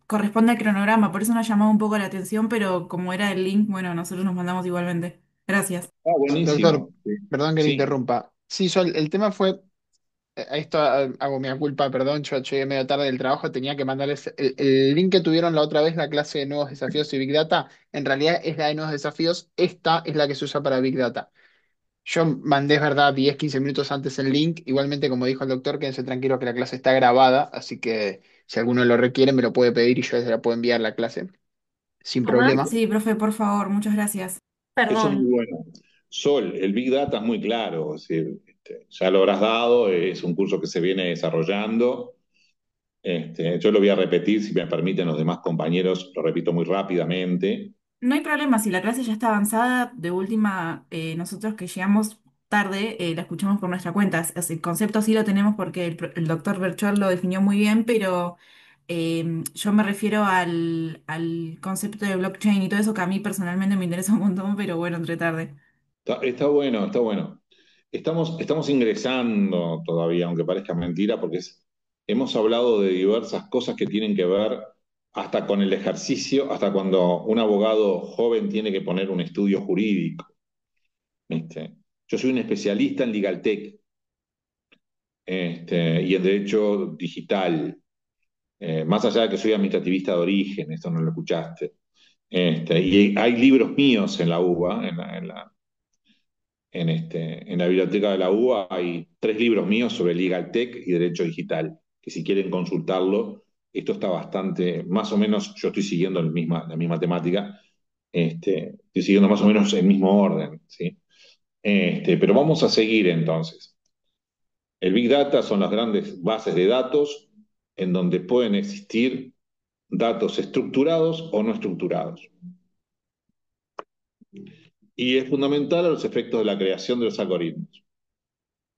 corresponde al cronograma, por eso nos ha llamado un poco la atención, pero como era el link, bueno, nosotros nos mandamos igualmente. Gracias. Doctor, buenísimo. Sí, perdón que le sí, interrumpa. Sí, Sol, el tema fue, esto hago mea culpa, perdón, yo llegué medio tarde del trabajo, tenía que mandarles el link que tuvieron la otra vez, la clase de nuevos desafíos y Big Data, en realidad es la de nuevos desafíos, esta es la que se usa para Big Data. Yo mandé, es verdad, 10 15 minutos antes el link, igualmente como dijo el doctor, quédense tranquilo que la clase está grabada, así que si alguno lo requiere me lo puede pedir y yo se la puedo enviar la clase sin problema. Sí, profe, por favor, muchas gracias. eso es muy Perdón. bueno. Sol, el Big Data es muy claro, es decir, ya lo habrás dado, es un curso que se viene desarrollando. Yo lo voy a repetir, si me permiten los demás compañeros, lo repito muy rápidamente. No hay problema, si la clase ya está avanzada, de última, nosotros que llegamos tarde, la escuchamos por nuestra cuenta. El concepto sí lo tenemos porque el doctor Berchol lo definió muy bien, pero yo me refiero al concepto de blockchain y todo eso que a mí personalmente me interesa un montón, pero bueno, entre tarde. Está bueno, está bueno. Estamos ingresando todavía, aunque parezca mentira, porque hemos hablado de diversas cosas que tienen que ver hasta con el ejercicio, hasta cuando un abogado joven tiene que poner un estudio jurídico. ¿Viste? Yo soy un especialista en Legal Tech, y en Derecho Digital, más allá de que soy administrativista de origen, esto no lo escuchaste. Y hay libros míos en la UBA, en la biblioteca de la UBA hay 3 libros míos sobre Legal Tech y Derecho Digital, que si quieren consultarlo, esto está bastante, más o menos, yo estoy siguiendo la misma temática, estoy siguiendo más o menos el mismo orden, ¿sí? Pero vamos a seguir entonces. El Big Data son las grandes bases de datos en donde pueden existir datos estructurados o no estructurados. Y es fundamental a los efectos de la creación de los algoritmos.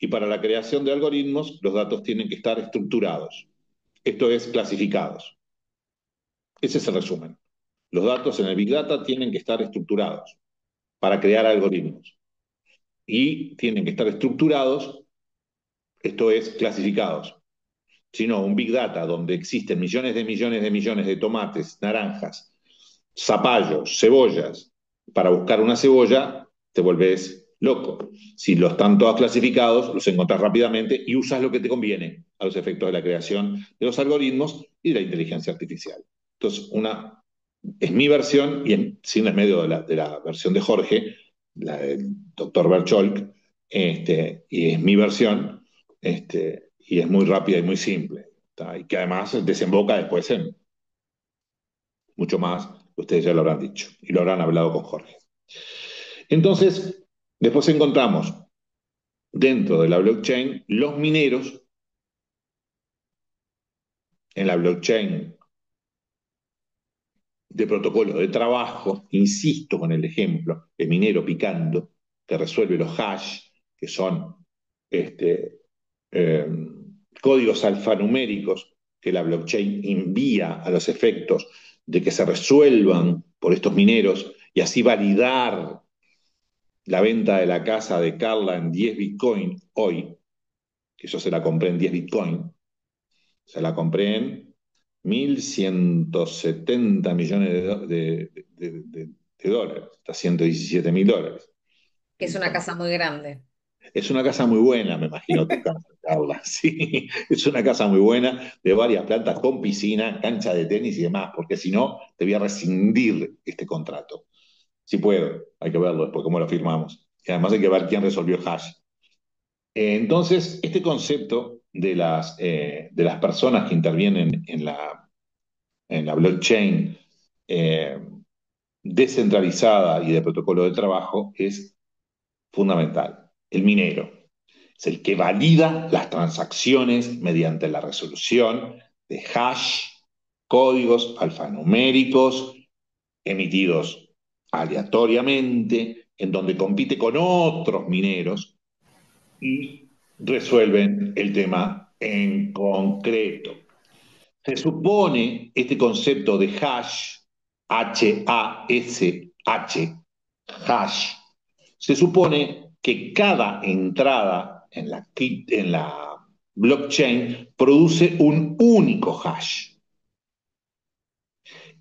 Y para la creación de algoritmos, los datos tienen que estar estructurados, esto es, clasificados. Ese es el resumen. Los datos en el Big Data tienen que estar estructurados para crear algoritmos. Y tienen que estar estructurados, esto es, clasificados. Si no, un Big Data donde existen millones de millones de millones de tomates, naranjas, zapallos, cebollas, para buscar una cebolla, te volvés loco. Si los están todos clasificados, los encontrás rápidamente y usas lo que te conviene a los efectos de la creación de los algoritmos y de la inteligencia artificial. Entonces, es mi versión, y sin el medio de la versión de Jorge, la del doctor Bercholk, y es mi versión, y es muy rápida y muy simple, ¿tá? Y que además desemboca después en mucho más, ustedes ya lo habrán dicho y lo habrán hablado con Jorge. Entonces, después encontramos dentro de la blockchain los mineros en la blockchain de protocolo de trabajo, insisto con el ejemplo, el minero picando, que resuelve los hash, que son este, eh, códigos alfanuméricos que la blockchain envía a los efectos de que se resuelvan por estos mineros y así validar la venta de la casa de Carla en 10 Bitcoin hoy, que yo se la compré en 10 Bitcoin, se la compré en 1.170 millones de dólares, hasta $117.000. Que es una casa muy grande. Es una casa muy buena, me imagino tu casa, Carla. Sí, es una casa muy buena, de varias plantas, con piscina, cancha de tenis y demás, porque si no, te voy a rescindir este contrato. Si puedo, hay que verlo después, cómo lo firmamos. Y además hay que ver quién resolvió el hash. Entonces, este concepto de las personas que intervienen en la blockchain eh, descentralizada y de protocolo de trabajo es fundamental. El minero es el que valida las transacciones mediante la resolución de hash, códigos alfanuméricos emitidos aleatoriamente, en donde compite con otros mineros y resuelven el tema en concreto. Se supone este concepto de hash, H-A-S-H, hash, se supone que cada entrada en la blockchain produce un único hash.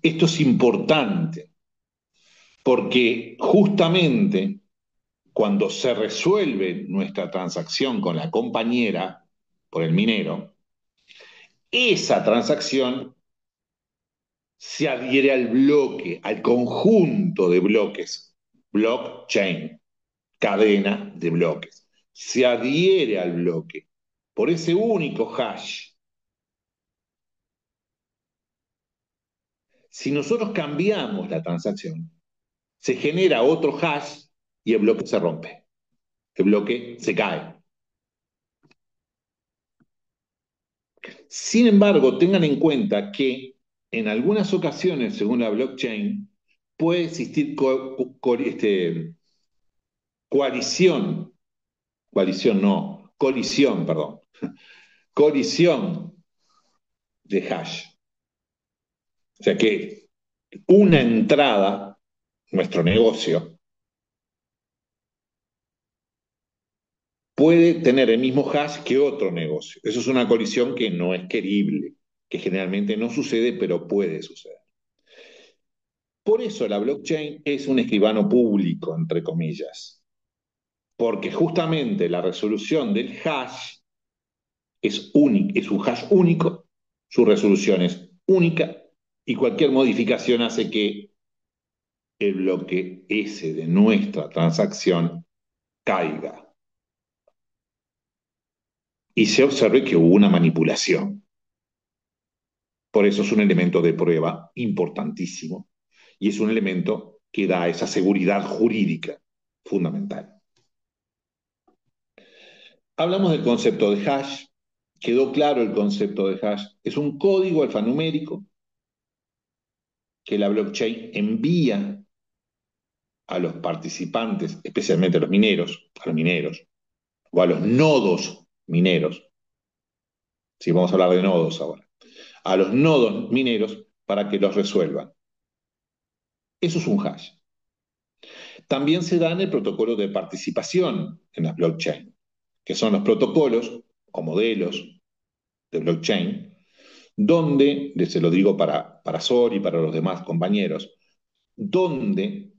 Esto es importante porque justamente cuando se resuelve nuestra transacción con la compañera por el minero, esa transacción se adhiere al bloque, al conjunto de bloques, blockchain, cadena de bloques. Se adhiere al bloque por ese único hash. Si nosotros cambiamos la transacción, se genera otro hash y el bloque se rompe, el bloque se cae. Sin embargo, tengan en cuenta que en algunas ocasiones, según la blockchain, puede existir coalición, coalición no, colisión, perdón, colisión de hash. O sea que una entrada, nuestro negocio, puede tener el mismo hash que otro negocio. Eso es una colisión que no es querible, que generalmente no sucede, pero puede suceder. Por eso la blockchain es un escribano público, entre comillas, porque justamente la resolución del hash es única, es un hash único, su resolución es única y cualquier modificación hace que el bloque S de nuestra transacción caiga y se observe que hubo una manipulación. Por eso es un elemento de prueba importantísimo y es un elemento que da esa seguridad jurídica fundamental. Hablamos del concepto de hash, quedó claro el concepto de hash, es un código alfanumérico que la blockchain envía a los participantes, especialmente a los mineros o a los nodos mineros, si vamos a hablar de nodos ahora, a los nodos mineros para que los resuelvan. Eso es un hash. También se da en el protocolo de participación en la blockchain, que son los protocolos o modelos de blockchain, donde, se lo digo para Sor y para los demás compañeros, donde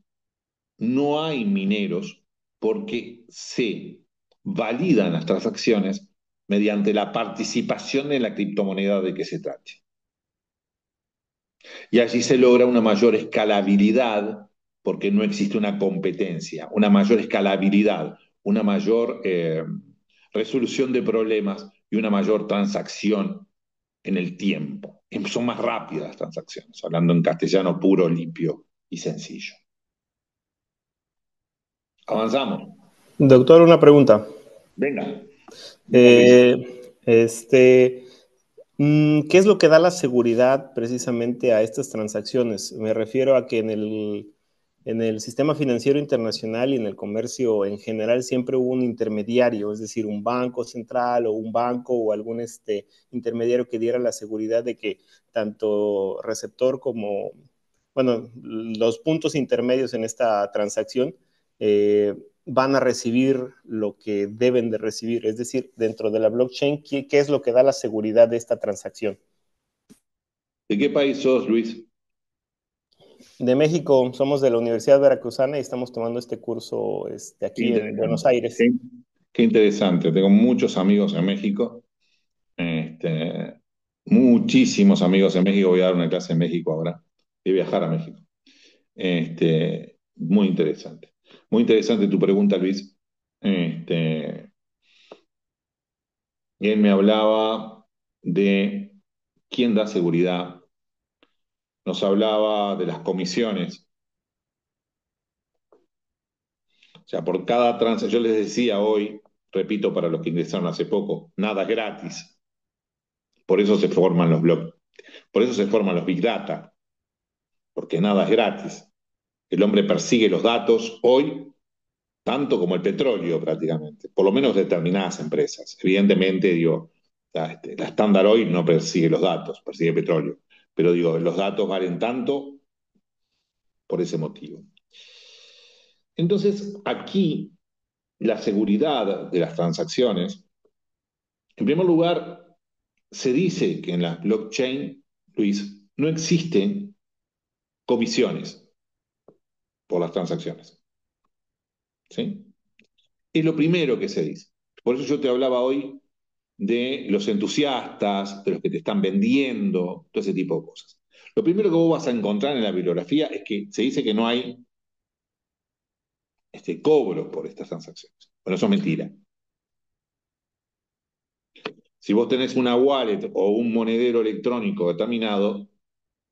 no hay mineros porque se validan las transacciones mediante la participación en la criptomoneda de que se trate. Y allí se logra una mayor escalabilidad porque no existe una competencia, una mayor escalabilidad, una mayor resolución de problemas y una mayor transacción en el tiempo. Son más rápidas las transacciones, hablando en castellano puro, limpio y sencillo. Avanzamos. Doctor, una pregunta. Venga. ¿Qué es lo que da la seguridad precisamente a estas transacciones? Me refiero a que en el sistema financiero internacional y en el comercio en general siempre hubo un intermediario, es decir, un banco central o un banco o algún intermediario que diera la seguridad de que tanto receptor como, bueno, los puntos intermedios en esta transacción van a recibir lo que deben de recibir. Es decir, dentro de la blockchain, ¿qué es lo que da la seguridad de esta transacción? ¿De qué país sos, Luis? De México, somos de la Universidad Veracruzana y estamos tomando este curso aquí en Buenos Aires. Qué interesante. Tengo muchos amigos en México. Muchísimos amigos en México. Voy a dar una clase en México ahora. Voy a viajar a México. Muy interesante. Muy interesante tu pregunta, Luis. Y él me hablaba de quién da seguridad. Nos hablaba de las comisiones. O sea, por cada transacción, yo les decía hoy, repito para los que ingresaron hace poco, nada es gratis. Por eso se forman los blogs. Por eso se forman los Big Data. Porque nada es gratis. El hombre persigue los datos hoy tanto como el petróleo prácticamente, por lo menos determinadas empresas. Evidentemente, digo, la Standard Oil no persigue los datos, persigue petróleo, pero digo, los datos valen tanto por ese motivo. Entonces, aquí la seguridad de las transacciones, en primer lugar, se dice que en la blockchain, Luis, no existen comisiones por las transacciones. ¿Sí? Es lo primero que se dice. Por eso yo te hablaba hoy de los entusiastas, de los que te están vendiendo, todo ese tipo de cosas. Lo primero que vos vas a encontrar en la bibliografía es que se dice que no hay cobro por estas transacciones. Bueno, eso es mentira. Si vos tenés una wallet o un monedero electrónico determinado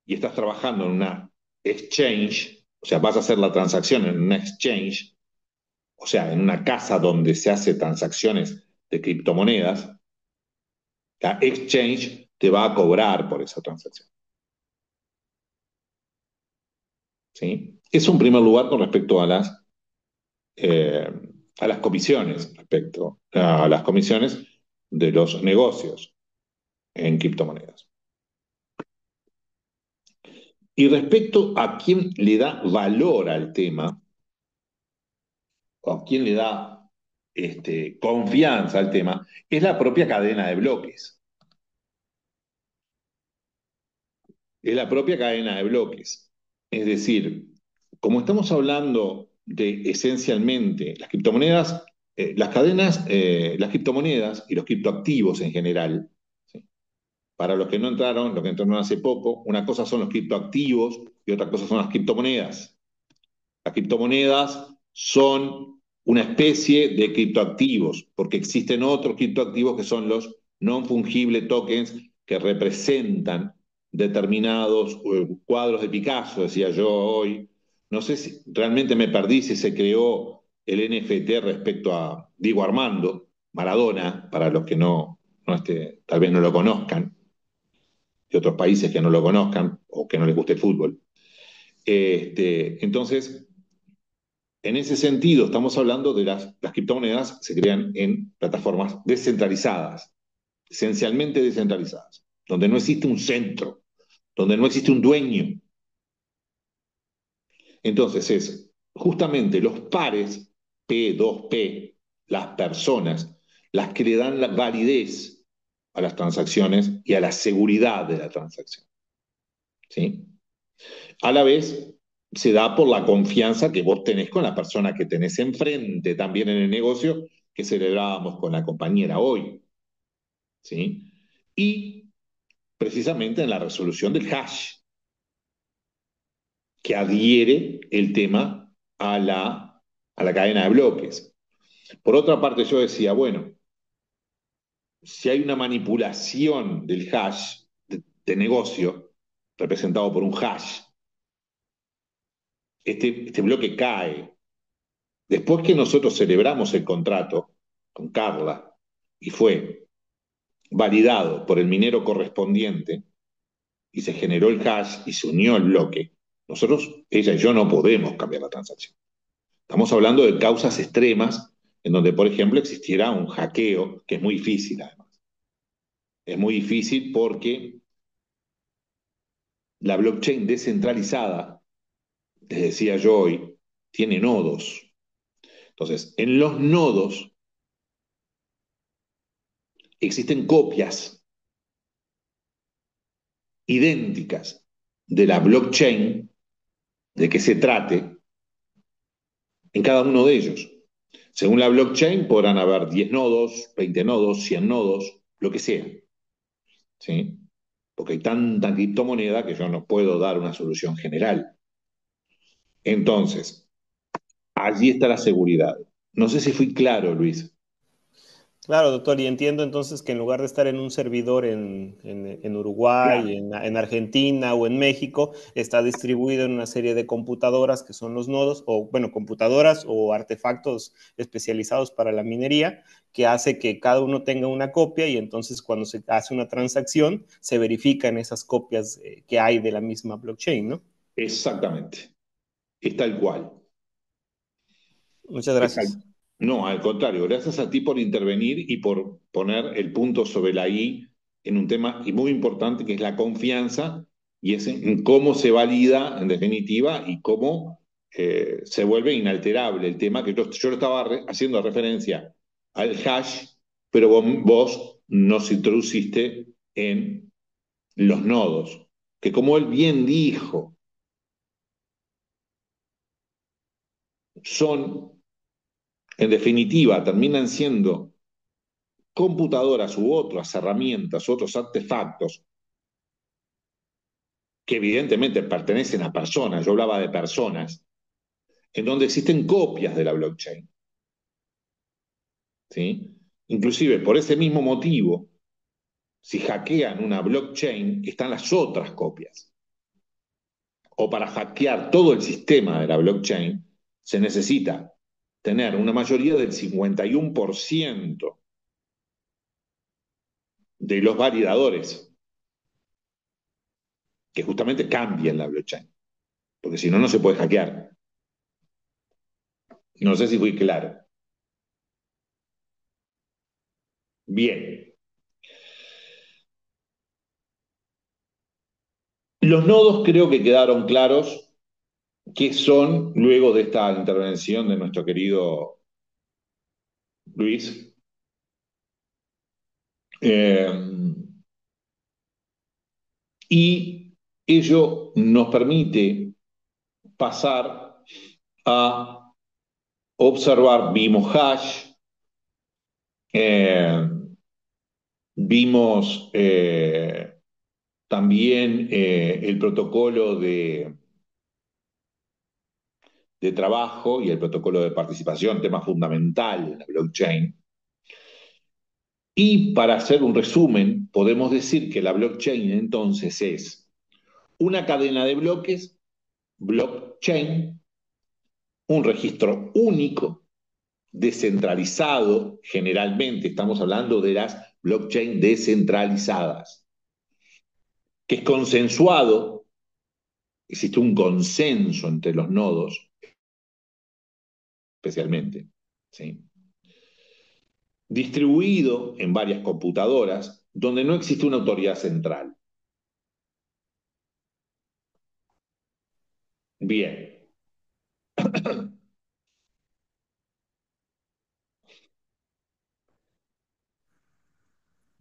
y estás trabajando en una exchange, o sea, vas a hacer la transacción en una exchange, o sea, en una casa donde se hace transacciones de criptomonedas, la exchange te va a cobrar por esa transacción. ¿Sí? Eso en primer lugar con respecto eh, a las comisiones, respecto a las comisiones de los negocios en criptomonedas. Y respecto a quién le da valor al tema, o a quién le da confianza al tema, es la propia cadena de bloques. Es la propia cadena de bloques. Es decir, como estamos hablando de esencialmente las criptomonedas, las cadenas, las criptomonedas y los criptoactivos en general, ¿sí? Para los que no entraron, los que entraron hace poco, una cosa son los criptoactivos y otra cosa son las criptomonedas. Las criptomonedas son una especie de criptoactivos, porque existen otros criptoactivos que son los non-fungible tokens que representan determinados cuadros de Picasso, decía yo hoy. No sé si realmente me perdí si se creó el NFT respecto a Diego Armando Maradona, para los que tal vez no lo conozcan, de otros países que no lo conozcan o que no les guste el fútbol. Entonces, en ese sentido, estamos hablando de las criptomonedas se crean en plataformas descentralizadas, esencialmente descentralizadas, donde no existe un centro, donde no existe un dueño. Entonces es justamente los pares, P2P, las personas, las que le dan la validez a las transacciones y a la seguridad de la transacción. ¿Sí? A la vez, se da por la confianza que vos tenés con la persona que tenés enfrente también en el negocio, que celebrábamos con la compañera hoy. ¿Sí? Y precisamente en la resolución del hash, que adhiere el tema a la cadena de bloques. Por otra parte, yo decía, bueno, si hay una manipulación del hash de negocio, representado por un hash, este bloque cae. Después que nosotros celebramos el contrato con Carla y fue validado por el minero correspondiente y se generó el hash y se unió el bloque, nosotros, ella y yo, no podemos cambiar la transacción. Estamos hablando de causas extremas en donde, por ejemplo, existiera un hackeo, que es muy difícil además. Es muy difícil porque la blockchain descentralizada, les decía yo hoy, tiene nodos. Entonces, en los nodos existen copias idénticas de la blockchain, de que se trate, en cada uno de ellos. Según la blockchain podrán haber 10 nodos, 20 nodos, 100 nodos, lo que sea, ¿sí? Porque hay tanta criptomoneda que yo no puedo dar una solución general. Entonces, allí está la seguridad. No sé si fui claro, Luis. Claro, doctor, y entiendo entonces que en lugar de estar en un servidor en Uruguay, Claro. en Argentina o en México, está distribuido en una serie de computadoras que son los nodos, o bueno, computadoras o artefactos especializados para la minería, que hace que cada uno tenga una copia y entonces cuando se hace una transacción se verifican esas copias que hay de la misma blockchain, ¿no? Exactamente. Es tal cual. Muchas Es tal- gracias. No, al contrario, gracias a ti por intervenir y por poner el punto sobre la I en un tema y muy importante que es la confianza y es en cómo se valida en definitiva y cómo se vuelve inalterable el tema que yo estaba haciendo referencia al hash, pero vos nos introduciste en los nodos, que como él bien dijo, son, en definitiva, terminan siendo computadoras u otras herramientas, otros artefactos que evidentemente pertenecen a personas, yo hablaba de personas, en donde existen copias de la blockchain. ¿Sí? Inclusive por ese mismo motivo, si hackean una blockchain, están las otras copias. O para hackear todo el sistema de la blockchain, se necesita tener una mayoría del 51% de los validadores que justamente cambien la blockchain, porque si no, no se puede hackear. No sé si fui claro. Bien. Los nodos creo que quedaron claros que son, luego de esta intervención de nuestro querido Luis, eh, y ello nos permite pasar a observar, vimos hash, eh, vimos también el protocolo de trabajo y el protocolo de participación, tema fundamental en la blockchain. Y para hacer un resumen, podemos decir que la blockchain entonces es una cadena de bloques, blockchain, un registro único, descentralizado, generalmente estamos hablando de las blockchain descentralizadas, que es consensuado, existe un consenso entre los nodos, especialmente, ¿sí? Distribuido en varias computadoras, donde no existe una autoridad central. Bien,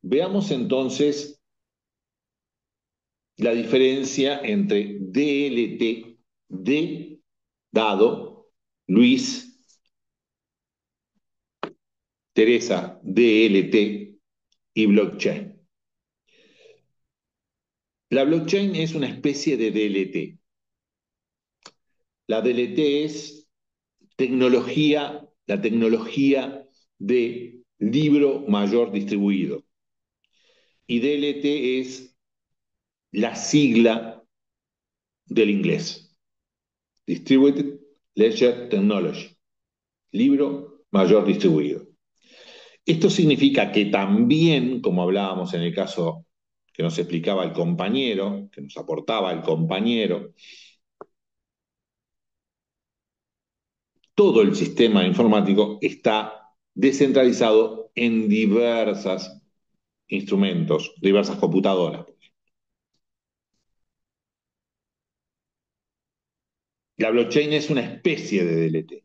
veamos entonces la diferencia entre DLT, D, dado, Luis, Teresa, DLT y blockchain. La blockchain es una especie de DLT. La DLT es la tecnología de libro mayor distribuido. Y DLT es la sigla del inglés. Distributed Ledger Technology. Libro mayor distribuido. Esto significa que también, como hablábamos en el caso que nos explicaba el compañero, que nos aportaba el compañero, todo el sistema informático está descentralizado en diversos instrumentos, diversas computadoras. La blockchain es una especie de DLT.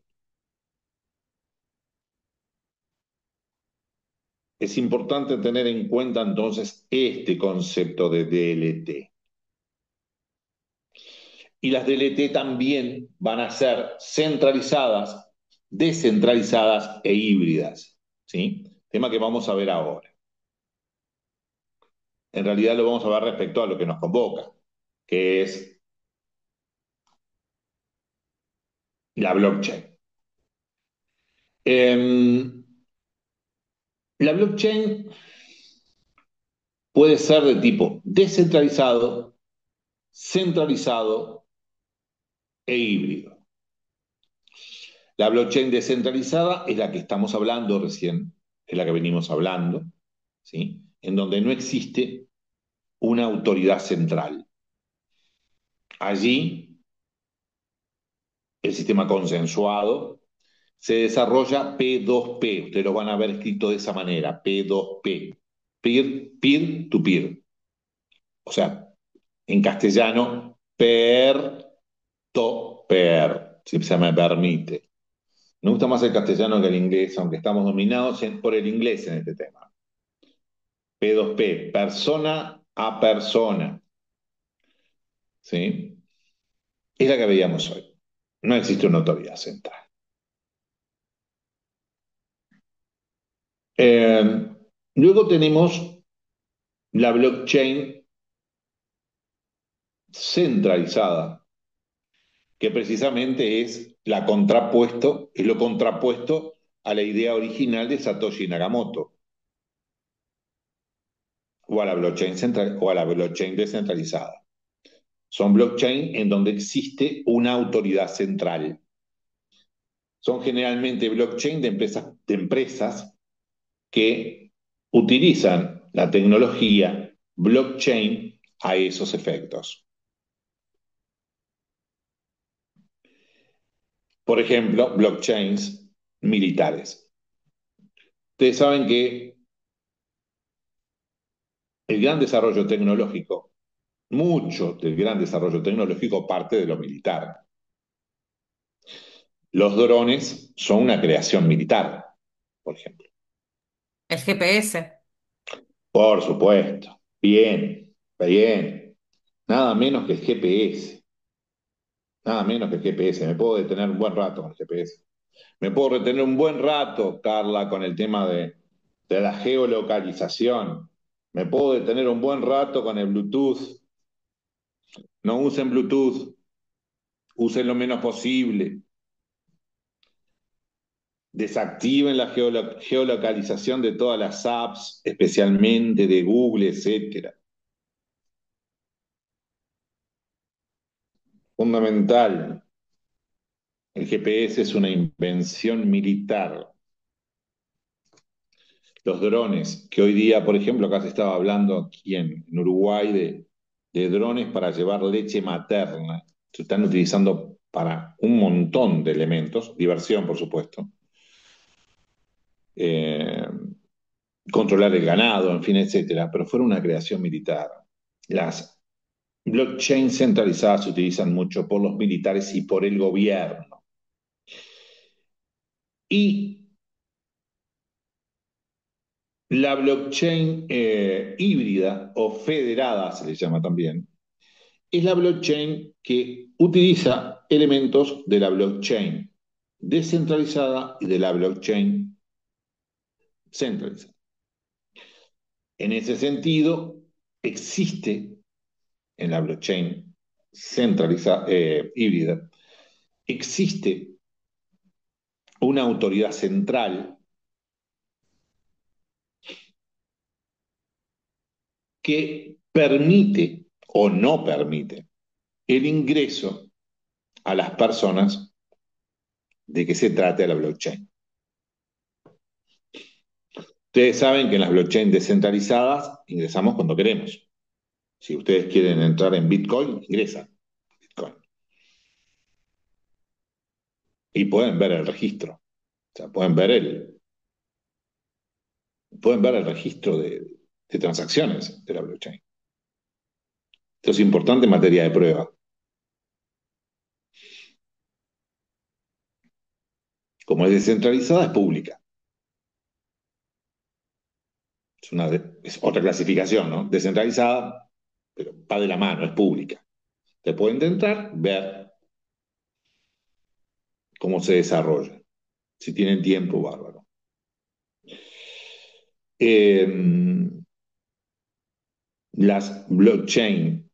es importante tener en cuenta entonces este concepto de DLT. Y las DLT también van a ser centralizadas, descentralizadas e híbridas, ¿sí? Tema que vamos a ver ahora. En realidad lo vamos a ver respecto a lo que nos convoca, que es la blockchain. La blockchain puede ser de tipo descentralizado, centralizado e híbrido. La blockchain descentralizada es la que estamos hablando recién, es la que venimos hablando, ¿sí? En donde no existe una autoridad central. Allí, el sistema consensuado se desarrolla P2P. Ustedes lo van a ver escrito de esa manera, P2P. Peer to peer. O sea, en castellano, per to per, si se me permite. Me gusta más el castellano que el inglés, aunque estamos dominados por el inglés en este tema. P2P, persona a persona. ¿Sí? Es la que veíamos hoy. No existe una autoridad central. Luego tenemos la blockchain centralizada, que precisamente es lo contrapuesto a la idea original de Satoshi Nakamoto, o a la blockchain central, o a la blockchain descentralizada. Son blockchain en donde existe una autoridad central. Son generalmente blockchain de empresas que utilizan la tecnología blockchain a esos efectos. Por ejemplo, blockchains militares. Ustedes saben que el gran desarrollo tecnológico, mucho del gran desarrollo tecnológico parte de lo militar. Los drones son una creación militar, por ejemplo. El GPS. Por supuesto. Bien, bien. Nada menos que el GPS. Nada menos que el GPS. Me puedo detener un buen rato con el GPS. Me puedo retener un buen rato, Carla, con el tema de la geolocalización. Me puedo detener un buen rato con el Bluetooth. No usen Bluetooth. Usen lo menos posible. Desactiven la geolocalización de todas las apps, especialmente de Google, etcétera. Fundamental. El GPS es una invención militar. Los drones, que hoy día, por ejemplo, acá se estaba hablando aquí en Uruguay de drones para llevar leche materna. Se están utilizando para un montón de elementos, diversión, por supuesto. Eh, Controlar el ganado, en fin, etcétera, pero fueron una creación militar. Las blockchain centralizadas se utilizan mucho por los militares y por el gobierno. Y la blockchain híbrida o federada, se le llama también, es la blockchain que utiliza elementos de la blockchain descentralizada y de la blockchain centralizada. En ese sentido, existe en la blockchain centralizada, híbrida, existe una autoridad central que permite o no permite el ingreso a las personas de que se trate la blockchain. Ustedes saben que en las blockchain descentralizadas ingresamos cuando queremos. Si ustedes quieren entrar en Bitcoin, ingresan Bitcoin. Y pueden ver el registro. O sea, pueden ver el registro de transacciones de la blockchain. Esto es importante en materia de prueba. Como es descentralizada, es pública. Es otra clasificación, ¿no? Descentralizada, pero va de la mano, es pública. Te pueden entrar, ver cómo se desarrolla. Si tienen tiempo, bárbaro. Eh, las blockchain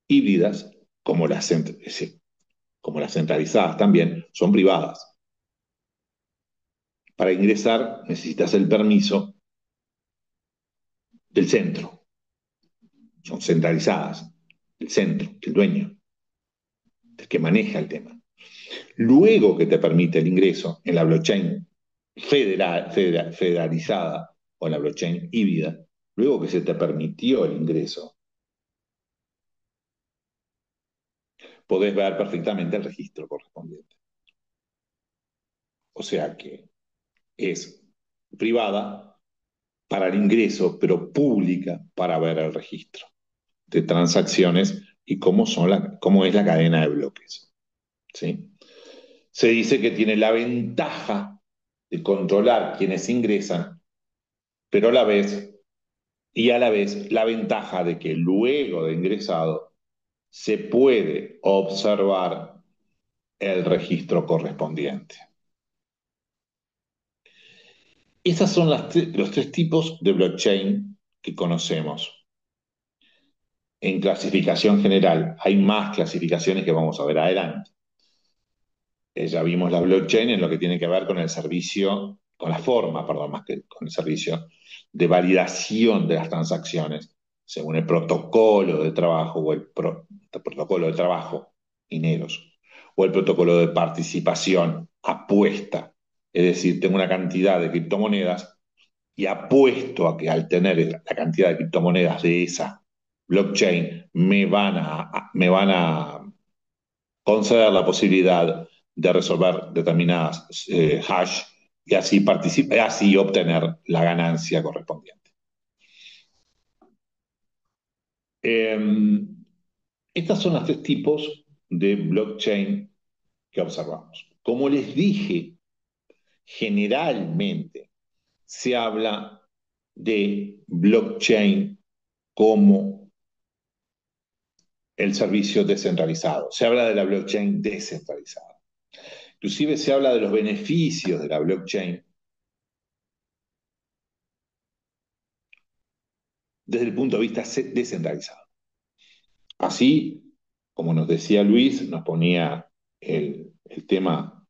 híbridas, como las centralizadas también, son privadas. Para ingresar necesitas el permiso del centro. Son centralizadas, el centro, el dueño, el que maneja el tema. Luego que te permite el ingreso en la blockchain federalizada o en la blockchain híbrida, luego que se te permitió el ingreso, podés ver perfectamente el registro correspondiente. O sea que es privada para el ingreso, pero pública para ver el registro de transacciones y cómo es la cadena de bloques. ¿Sí? Se dice que tiene la ventaja de controlar quienes ingresan, pero a la vez la ventaja de que luego de ingresado se puede observar el registro correspondiente. Esos son los tres tipos de blockchain que conocemos. En clasificación general, hay más clasificaciones que vamos a ver adelante. Ya vimos la blockchain en lo que tiene que ver con el servicio, con la forma, perdón, más que con el servicio de validación de las transacciones, según el protocolo de trabajo o el protocolo de trabajo, mineros, o el protocolo de participación, apuesta. Es decir, tengo una cantidad de criptomonedas y apuesto a que al tener la cantidad de criptomonedas de esa blockchain me van a conceder la posibilidad de resolver determinadas hash y así obtener la ganancia correspondiente. Eh, Estos son los tres tipos de blockchain que observamos. Como les dije, generalmente se habla de blockchain como el servicio descentralizado. Se habla de la blockchain descentralizada. Inclusive se habla de los beneficios de la blockchain desde el punto de vista descentralizado. Así, como nos decía Luis, nos ponía el tema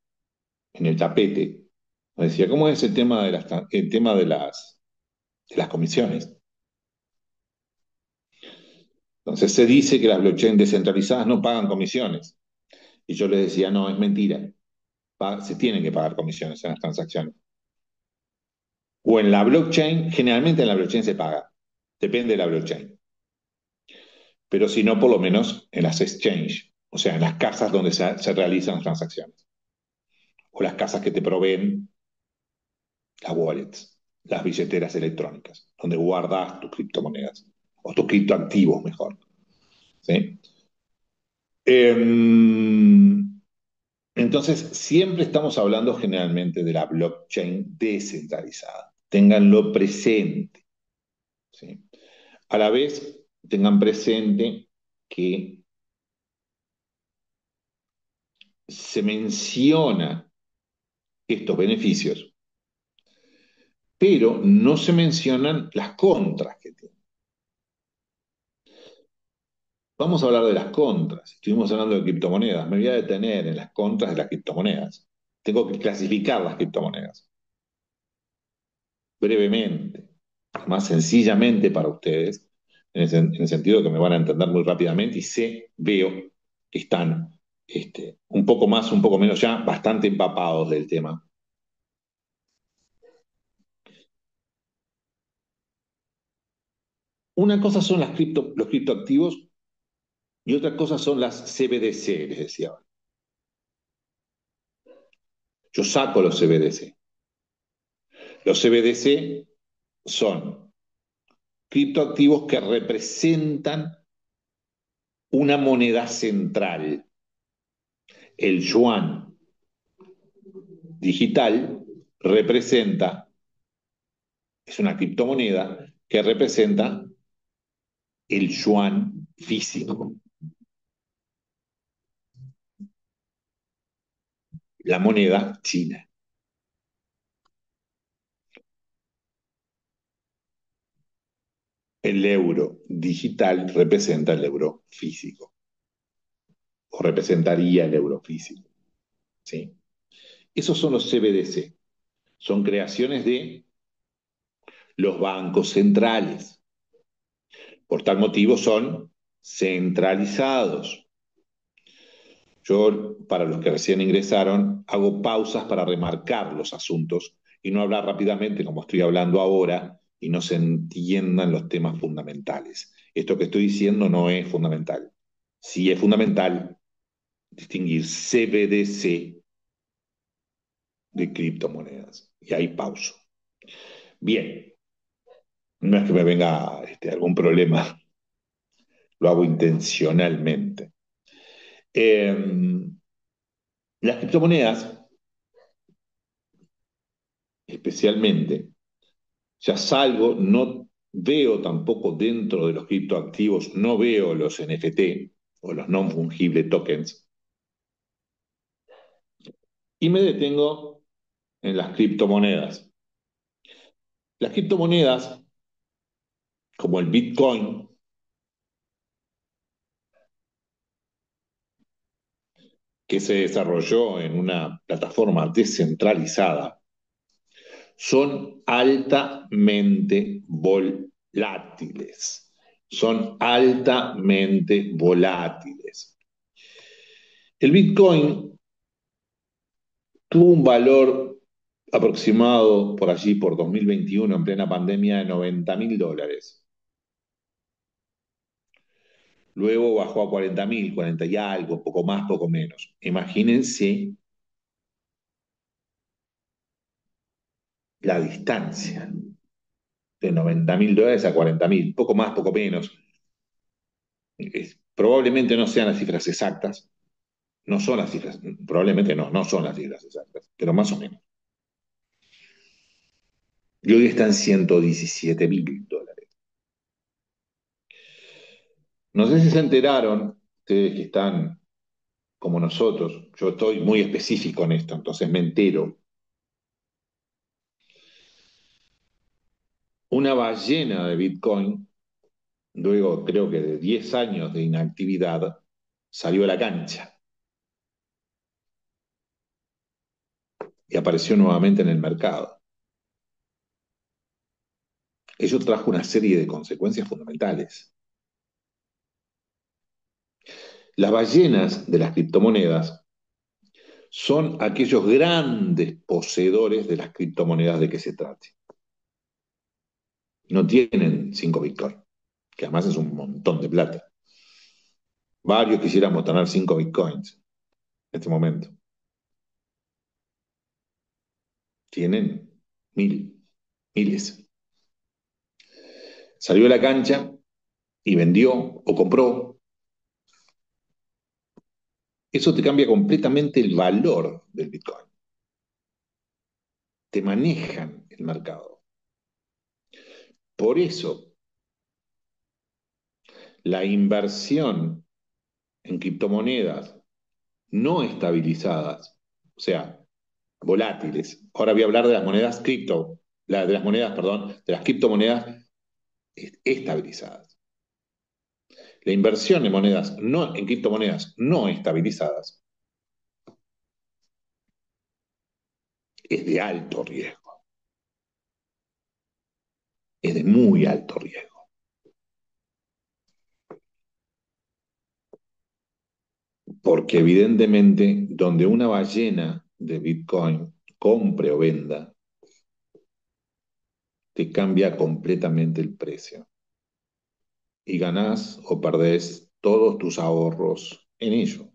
en el tapete, nos decía, ¿cómo es el tema de las comisiones? Entonces se dice que las blockchain descentralizadas no pagan comisiones. Y yo les decía, no, es mentira. Se tienen que pagar comisiones en las transacciones. O en la blockchain, generalmente en la blockchain se paga. Depende de la blockchain. Pero si no, por lo menos en las exchange, o sea, en las casas donde se realizan las transacciones. O las casas que te proveen las wallets, las billeteras electrónicas, donde guardas tus criptomonedas, o tus criptoactivos mejor. ¿Sí? Entonces, siempre estamos hablando generalmente de la blockchain descentralizada. Ténganlo presente. ¿Sí? A la vez, tengan presente que se menciona estos beneficios, pero no se mencionan las contras que tiene. Vamos a hablar de las contras. Estuvimos hablando de criptomonedas. Me voy a detener en las contras de las criptomonedas. Tengo que clasificar las criptomonedas brevemente, más sencillamente para ustedes, en el sentido que me van a entender muy rápidamente y veo que están un poco más, un poco menos ya, bastante empapados del tema. Una cosa son los criptoactivos y otra cosa son las CBDC, les decía. Yo saco los CBDC. Los CBDC son criptoactivos que representan una moneda central. El yuan digital es una criptomoneda que representa el yuan físico, la moneda china. El euro digital representa el euro físico, o representaría el euro físico. ¿Sí? Esos son los CBDC. Son creaciones de los bancos centrales. Por tal motivo son centralizados. Yo, para los que recién ingresaron, hago pausas para remarcar los asuntos y no hablar rápidamente como estoy hablando ahora y no se entiendan los temas fundamentales. Esto que estoy diciendo no es fundamental. Sí es fundamental distinguir CBDC de criptomonedas. Y ahí pauso. Bien, no es que me venga algún problema, lo hago intencionalmente. Las criptomonedas, especialmente, ya salgo, no veo tampoco dentro de los criptoactivos, no veo los NFT o los non-fungible tokens, y me detengo en las criptomonedas. Las criptomonedas, como el Bitcoin, que se desarrolló en una plataforma descentralizada, son altamente volátiles. Son altamente volátiles. El Bitcoin tuvo un valor aproximado por allí, por 2021, en plena pandemia, de $90.000. Luego bajó a 40.000, 40 y algo, poco más, poco menos. Imagínense la distancia de $90.000 a 40.000, poco más, poco menos. Probablemente no sean las cifras exactas, no son las cifras, probablemente no son las cifras exactas, pero más o menos. Y hoy están $117.000. No sé si se enteraron, ustedes que están como nosotros, yo estoy muy específico en esto, entonces me entero. Una ballena de Bitcoin, luego creo que de 10 años de inactividad, salió a la cancha y apareció nuevamente en el mercado. Eso trajo una serie de consecuencias fundamentales. Las ballenas de las criptomonedas son aquellos grandes poseedores de las criptomonedas de que se trate. No tienen 5 Bitcoin, que además es un montón de plata. Varios quisiéramos tener 5 Bitcoins en este momento. Tienen miles. Salió a la cancha y vendió o compró. Eso te cambia completamente el valor del Bitcoin. Te manejan el mercado. Por eso, la inversión en criptomonedas no estabilizadas, o sea, volátiles. Ahora voy a hablar de las monedas cripto, de las monedas, perdón, de las criptomonedas estabilizadas. La inversión en monedas no, en criptomonedas no estabilizadas es de alto riesgo, es de muy alto riesgo. Porque evidentemente donde una ballena de Bitcoin compre o venda, te cambia completamente el precio. Y ganás o perdés todos tus ahorros en ello.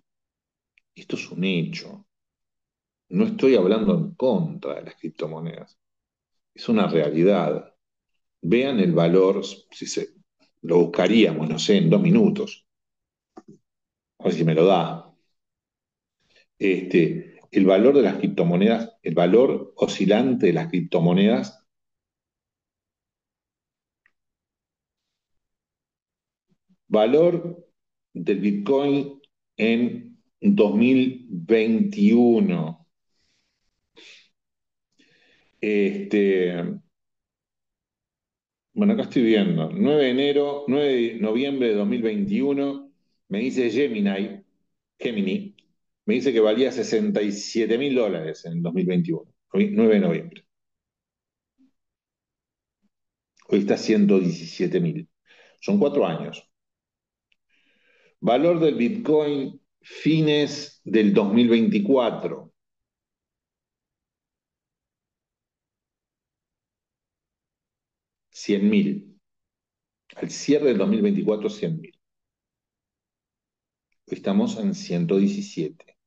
Esto es un hecho. No estoy hablando en contra de las criptomonedas. Es una realidad. Vean el valor, si se, lo buscaríamos, no sé, en 2 minutos. A ver si me lo da. El valor de las criptomonedas, el valor oscilante de las criptomonedas Valor del Bitcoin en 2021. Bueno, acá estoy viendo. 9 de enero, 9 de noviembre de 2021, me dice Gemini, me dice que valía $67.000 en 2021, hoy, 9 de noviembre. Hoy está 117.000. Son 4 años. Valor del Bitcoin fines del 2024. 100.000. Al cierre del 2024, 100.000. Hoy estamos en 117.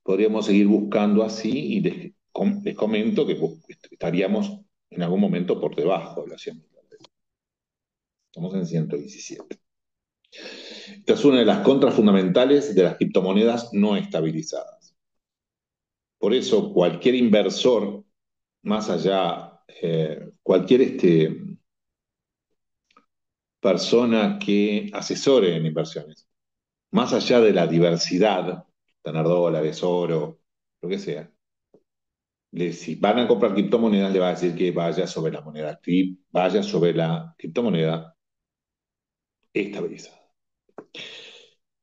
Podríamos seguir buscando así y les comento que estaríamos en algún momento por debajo de los 100.000. Estamos en 117. Esta es una de las contras fundamentales de las criptomonedas no estabilizadas. Por eso cualquier inversor, más allá, cualquier persona que asesore en inversiones, más allá de la diversidad, tener dólares, oro, lo que sea, si van a comprar criptomonedas, le va a decir que vaya sobre la moneda vaya sobre la criptomoneda estabilizada.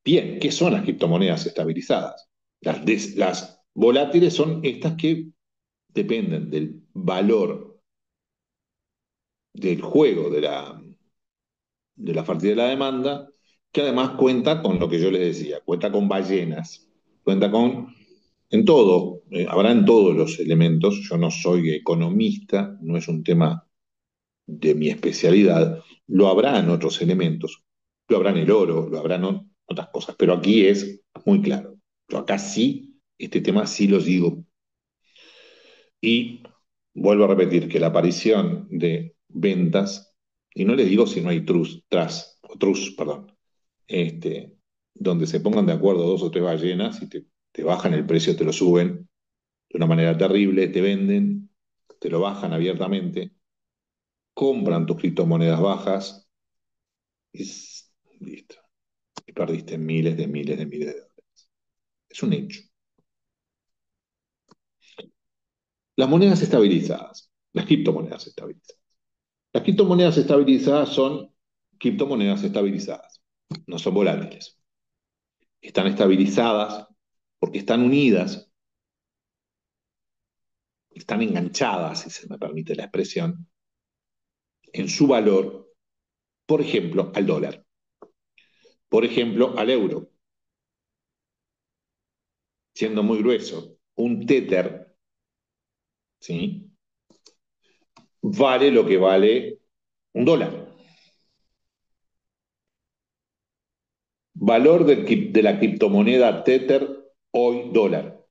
Bien, ¿qué son las criptomonedas estabilizadas? Las volátiles son estas que dependen del valor del juego de la oferta y de la demanda, que además cuenta con lo que yo les decía, cuenta con ballenas, cuenta con, en todo, habrá en todos los elementos, yo no soy economista, no es un tema de mi especialidad, lo habrá en otros elementos, lo habrá en el oro, lo habrá en otras cosas, pero aquí es muy claro. Yo acá sí, este tema sí lo digo. Y vuelvo a repetir que la aparición de ventas, y no les digo si no hay perdón, donde se pongan de acuerdo dos o tres ballenas y te bajan el precio, te lo suben de una manera terrible, te venden, te lo bajan abiertamente, compran tus criptomonedas bajas y listo. Y perdiste miles de miles de miles de dólares. Es un hecho. Las monedas estabilizadas, las criptomonedas estabilizadas. Las criptomonedas estabilizadas son criptomonedas estabilizadas, no son volátiles. Están estabilizadas porque están unidas, están enganchadas, si se me permite la expresión, en su valor, por ejemplo, al dólar, por ejemplo, al euro. Siendo muy grueso, un tether, ¿sí?, vale lo que vale un dólar. Valor de la criptomoneda Tether hoy dólar.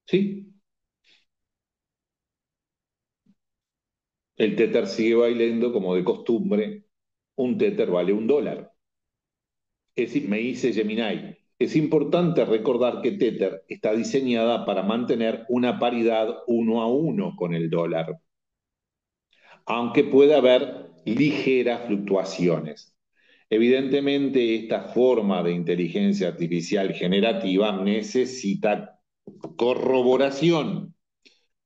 ¿Sí? El Tether sigue bailando como de costumbre. Un Tether vale un dólar. Me dice Gemini, es importante recordar que Tether está diseñada para mantener una paridad 1 a 1 con el dólar, aunque puede haber ligeras fluctuaciones. Evidentemente, esta forma de inteligencia artificial generativa necesita corroboración.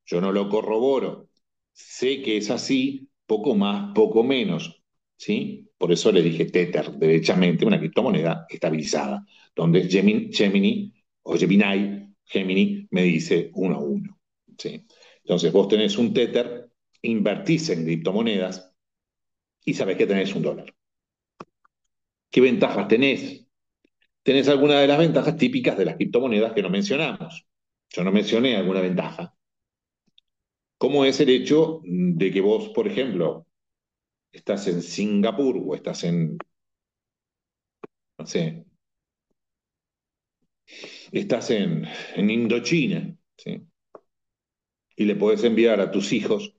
Yo no lo corroboro. Sé que es así, poco más, poco menos. ¿Sí? Por eso le dije Tether, derechamente, una criptomoneda estabilizada, donde Gemini o Gemini me dice 1 a 1. ¿Sí? Entonces vos tenés un Tether, invertís en criptomonedas y sabés que tenés un dólar. ¿Qué ventajas tenés? Tenés algunas de las ventajas típicas de las criptomonedas que no mencionamos. Yo no mencioné alguna ventaja, como es el hecho de que vos, por ejemplo, estás en Singapur o estás en, no sé, estás en Indochina, ¿sí?, y le podés enviar a tus hijos,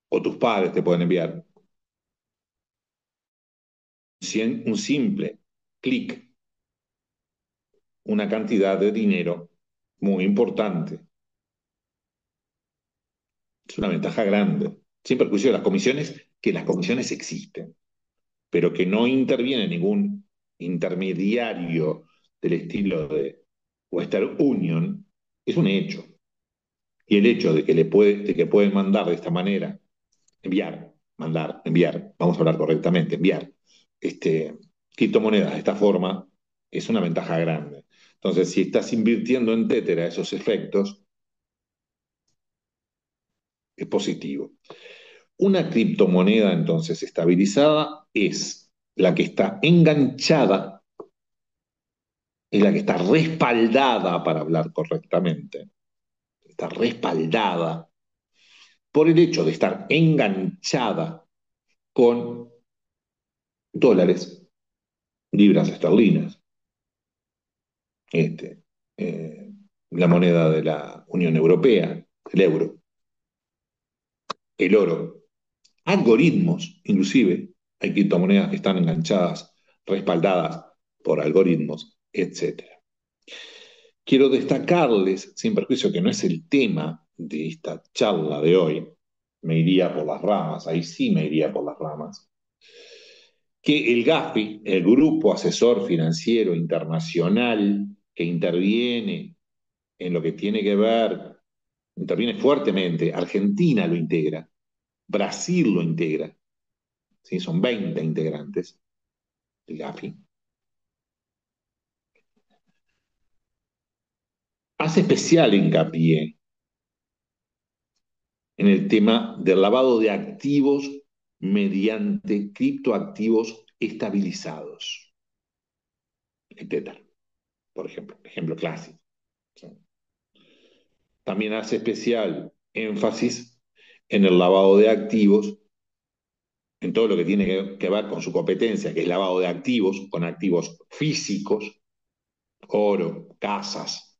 o tus padres te pueden enviar, un simple clic, una cantidad de dinero muy importante. Es una ventaja grande, sin perjuicio de las comisiones, que las comisiones existen, pero que no interviene ningún intermediario del estilo de Western Union, es un hecho. Y el hecho de que pueden mandar de esta manera, enviar, vamos a hablar correctamente, enviar criptomonedas de esta forma, es una ventaja grande. Entonces, si estás invirtiendo en Tether a esos efectos, es positivo. Una criptomoneda, entonces, estabilizada es la que está enganchada, es la que está respaldada, para hablar correctamente, está respaldada por el hecho de estar enganchada con dólares, libras esterlinas, este, eh, la moneda de la Unión Europea, el euro, el oro, algoritmos, inclusive hay criptomonedas que están enganchadas, respaldadas por algoritmos, etcétera. Quiero destacarles, sin perjuicio que no es el tema de esta charla de hoy, me iría por las ramas, ahí sí me iría por las ramas, que el GAFI, el Grupo Asesor Financiero Internacional, que interviene en lo que tiene que ver, interviene fuertemente, Argentina lo integra, Brasil lo integra, ¿sí? Son 20 integrantes del GAFI, hace especial hincapié en el tema del lavado de activos mediante criptoactivos estabilizados, etc. Por ejemplo clásico. ¿Sí? También hace especial énfasis en el lavado de activos, en todo lo que tiene que ver con su competencia, que es lavado de activos, con activos físicos, oro, casas,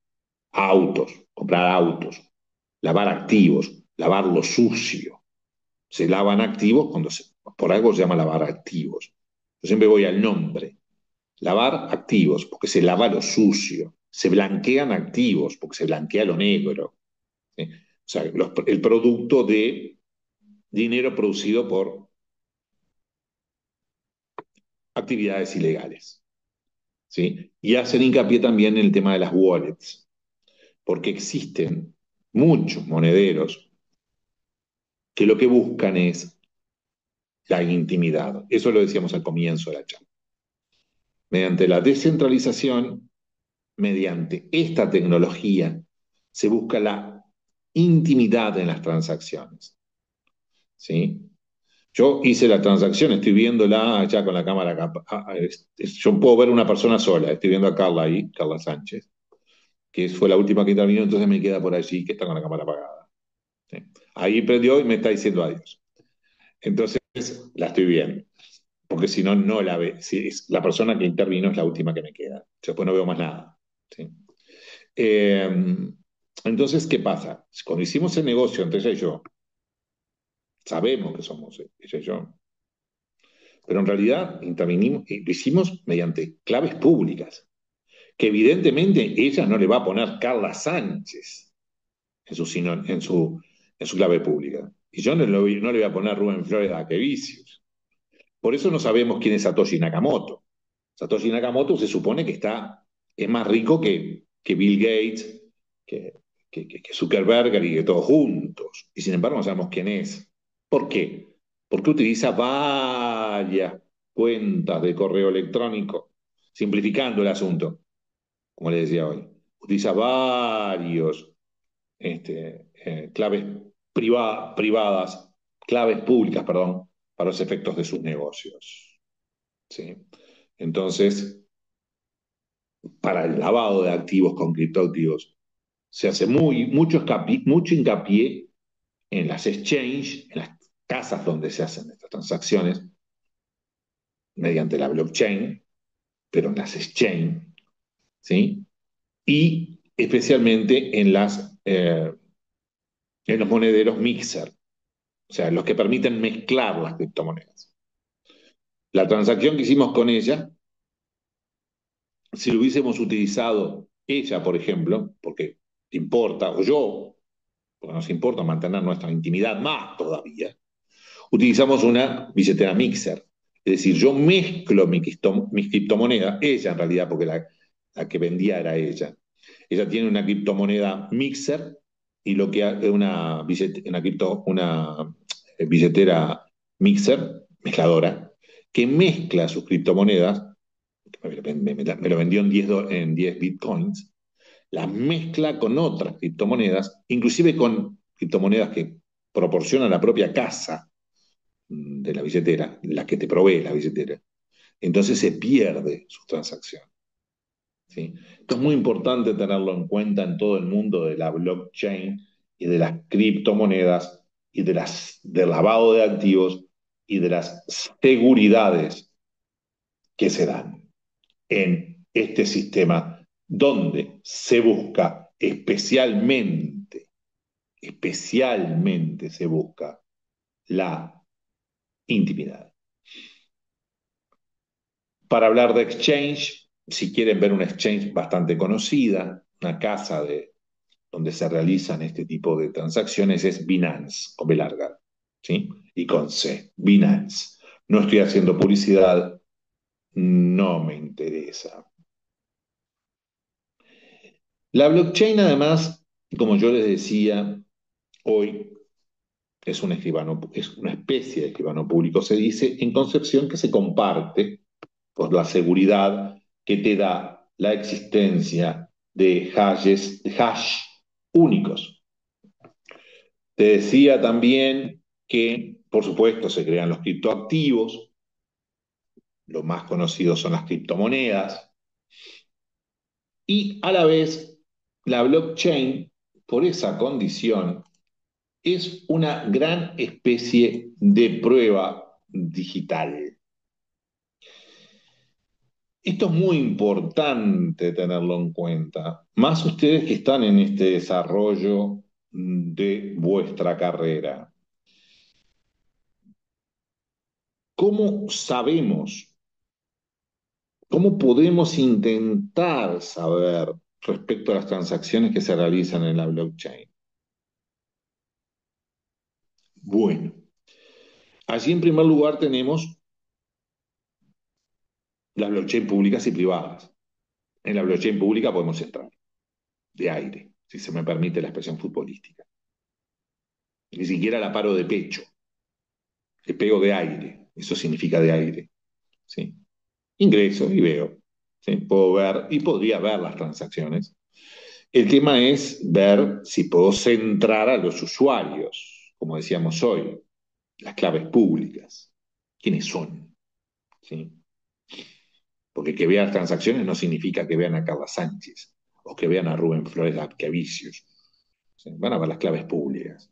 autos, comprar autos, lavar activos, lavar lo sucio. Se lavan activos por algo se llama lavar activos. Yo siempre voy al nombre. Lavar activos, porque se lava lo sucio. Se blanquean activos, porque se blanquea lo negro. ¿Sí? O sea, el producto de dinero producido por actividades ilegales. ¿Sí? Y hacen hincapié también en el tema de las wallets, porque existen muchos monederos que lo que buscan es la intimidad. Eso lo decíamos al comienzo de la charla. Mediante la descentralización, mediante esta tecnología, se busca la intimidad en las transacciones. ¿Sí? Yo hice la transacción, estoy viéndola ya con la cámara acá. Yo puedo ver una persona sola, estoy viendo a Carla ahí, Carla Sánchez, que fue la última que intervino, entonces me queda por allí, que está con la cámara apagada. ¿Sí? Ahí prendió y me está diciendo adiós. Entonces la estoy viendo, porque si no, no la ve. Si es la persona que intervino es la última que me queda. Después no veo más nada. ¿Sí? Eh, entonces, ¿qué pasa? Cuando hicimos el negocio entre ella y yo, sabemos que somos ella y yo, pero en realidad intervinimos y lo hicimos mediante claves públicas, que evidentemente ella no le va a poner Carla Sánchez en su clave pública. Y yo no le voy a poner Rubén Flores Aquevicius. Por eso no sabemos quién es Satoshi Nakamoto. Satoshi Nakamoto se supone que es más rico que Bill Gates, que, que Zuckerberg y que todos juntos. Y sin embargo no sabemos quién es. ¿Por qué? Porque utiliza varias cuentas de correo electrónico, simplificando el asunto, como les decía hoy. Utiliza varios claves privadas, claves públicas, perdón, para los efectos de sus negocios. ¿Sí? Entonces, para el lavado de activos con criptoactivos, se hace mucho hincapié en las exchanges, en las casas donde se hacen estas transacciones, mediante la blockchain, pero en las exchanges, ¿sí? Y especialmente en los monederos mixer, o sea, los que permiten mezclar las criptomonedas. La transacción que hicimos con ella, si lo hubiésemos utilizado ella, por ejemplo, porque importa, o yo, porque nos importa mantener nuestra intimidad más todavía, utilizamos una billetera mixer. Es decir, yo mezclo mis criptomonedas, ella en realidad, porque la que vendía era ella. Ella tiene una criptomoneda mixer y lo que hace una billetera mixer, mezcladora, que mezcla sus criptomonedas, me lo vendió en 10 bitcoins, las mezcla con otras criptomonedas, inclusive con criptomonedas que proporciona la propia casa de la billetera, la que te provee la billetera. Entonces se pierde su transacción. ¿Sí? Esto es muy importante tenerlo en cuenta en todo el mundo de la blockchain y de las criptomonedas y del lavado de activos y de las seguridades que se dan en este sistema donde se busca especialmente se busca la intimidad. Para hablar de exchange, si quieren ver una exchange bastante conocida, una casa donde se realizan este tipo de transacciones es Binance, con B larga, ¿sí? Y con C, Binance. No estoy haciendo publicidad, no me interesa. La blockchain, además, como yo les decía, hoy es una especie de escribano público, se dice, en concepción que se comparte por la seguridad que te da la existencia de hash únicos. Te decía también que, por supuesto, se crean los criptoactivos, los más conocidos son las criptomonedas, y a la vez la blockchain, por esa condición, es una gran especie de prueba digital. Esto es muy importante tenerlo en cuenta, más ustedes que están en este desarrollo de vuestra carrera. ¿Cómo sabemos, cómo podemos intentar saber respecto a las transacciones que se realizan en la blockchain? Bueno, allí en primer lugar tenemos las blockchain públicas y privadas. En la blockchain pública podemos entrar de aire, si se me permite la expresión futbolística. Ni siquiera la paro de pecho, le pego de aire, eso significa de aire. ¿Sí? Ingreso y veo. ¿Sí? Puedo ver y podría ver las transacciones. El tema es ver si puedo centrar a los usuarios, como decíamos hoy, las claves públicas. ¿Quiénes son? ¿Sí? Porque que vean las transacciones no significa que vean a Carla Sánchez o que vean a Rubén Flores Lapkevicius. ¿Sí? Van a ver las claves públicas.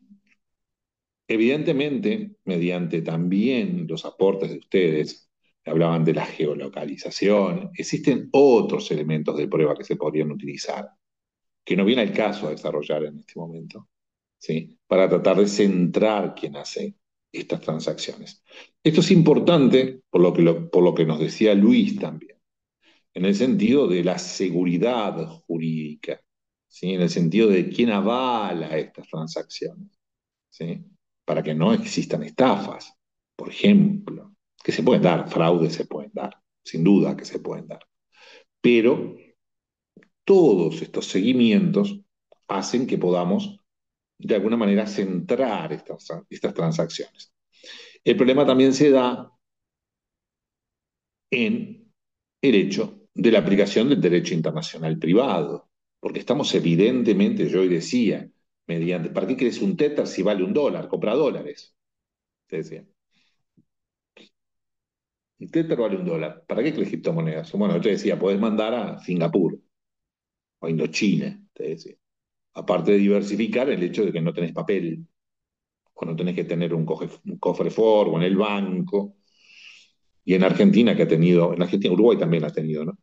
Evidentemente, mediante también los aportes de ustedes, que hablaban de la geolocalización, existen otros elementos de prueba que se podrían utilizar, que no viene al caso a desarrollar en este momento, ¿sí? Para tratar de centrar quién hace estas transacciones. Esto es importante por lo que nos decía Luis también, en el sentido de la seguridad jurídica, ¿sí? En el sentido de quién avala estas transacciones, ¿sí? Para que no existan estafas, por ejemplo, que se pueden dar, fraudes se pueden dar, sin duda que se pueden dar. Pero todos estos seguimientos hacen que podamos, de alguna manera, centrar estas transacciones. El problema también se da en el hecho de la aplicación del derecho internacional privado, porque estamos evidentemente, yo hoy decía, mediante, ¿para qué querés un Tether si vale $1? Compra dólares, te decía. El Tether vale $1. ¿Para qué querés criptomonedas? Bueno, yo te decía, podés mandar a Singapur o a Indochina, te decía. Aparte de diversificar el hecho de que no tenés papel, o no tenés que tener un cofre forward en el banco, y en Argentina, en Argentina, Uruguay también ha tenido, ¿no?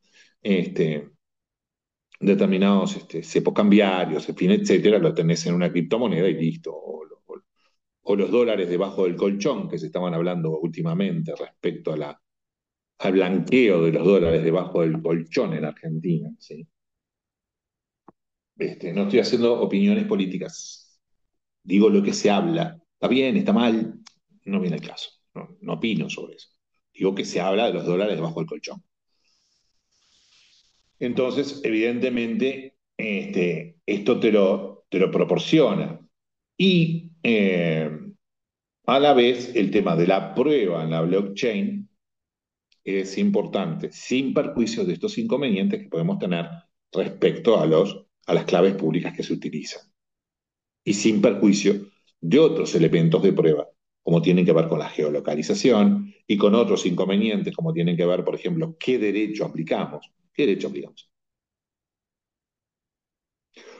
Determinados cepos cambiarios, en fin, etcétera, lo tenés en una criptomoneda y listo. O los dólares debajo del colchón, que se estaban hablando últimamente respecto al blanqueo de los dólares debajo del colchón en Argentina. ¿Sí? No estoy haciendo opiniones políticas, digo lo que se habla. ¿Está bien? ¿Está mal? No viene el caso. No opino sobre eso. Digo que se habla de los dólares debajo del colchón. Entonces, evidentemente, esto te lo proporciona. Y a la vez, el tema de la prueba en la blockchain es importante, sin perjuicio de estos inconvenientes que podemos tener respecto a las claves públicas que se utilizan. Y sin perjuicio de otros elementos de prueba, como tienen que ver con la geolocalización y con otros inconvenientes, como tienen que ver, por ejemplo, qué derecho aplicamos. ¿Qué derecho aplicamos?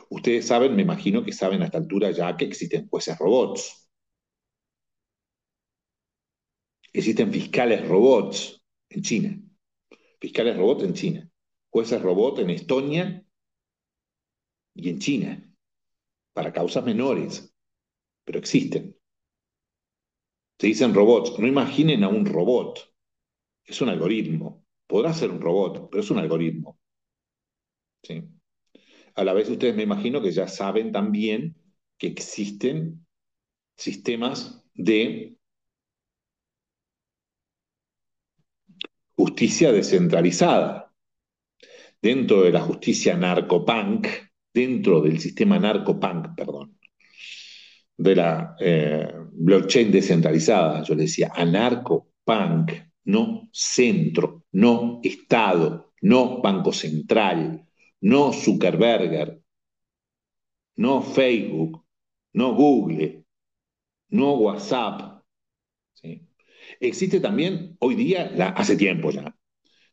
Ustedes saben, me imagino que saben a esta altura ya que existen jueces robots, existen fiscales robots en China, fiscales robots en China, jueces robots en Estonia y en China, para causas menores, pero existen. Se dicen robots, no imaginen a un robot, es un algoritmo. Podrá ser un robot, pero es un algoritmo. ¿Sí? A la vez ustedes me imagino que ya saben también que existen sistemas de justicia descentralizada. Dentro de la justicia narcopunk, dentro del sistema narcopunk, perdón, de la blockchain descentralizada, yo le decía anarcopunk, no centro, no Estado, no Banco Central, no Zuckerberg, no Facebook, no Google, no WhatsApp. ¿Sí? Existe también hoy día, hace tiempo ya,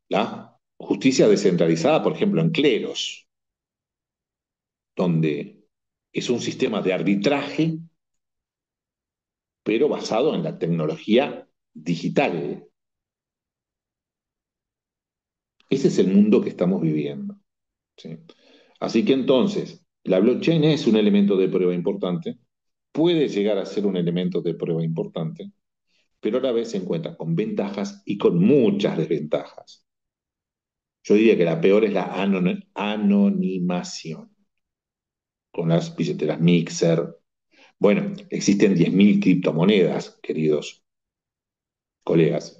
la justicia descentralizada, por ejemplo, en cleros, donde es un sistema de arbitraje, pero basado en la tecnología digital. Ese es el mundo que estamos viviendo. ¿Sí? Así que entonces, la blockchain es un elemento de prueba importante, puede llegar a ser un elemento de prueba importante, pero a la vez se encuentra con ventajas y con muchas desventajas. Yo diría que la peor es la anonimación, con las billeteras Mixer. Bueno, existen 10.000 criptomonedas, queridos colegas.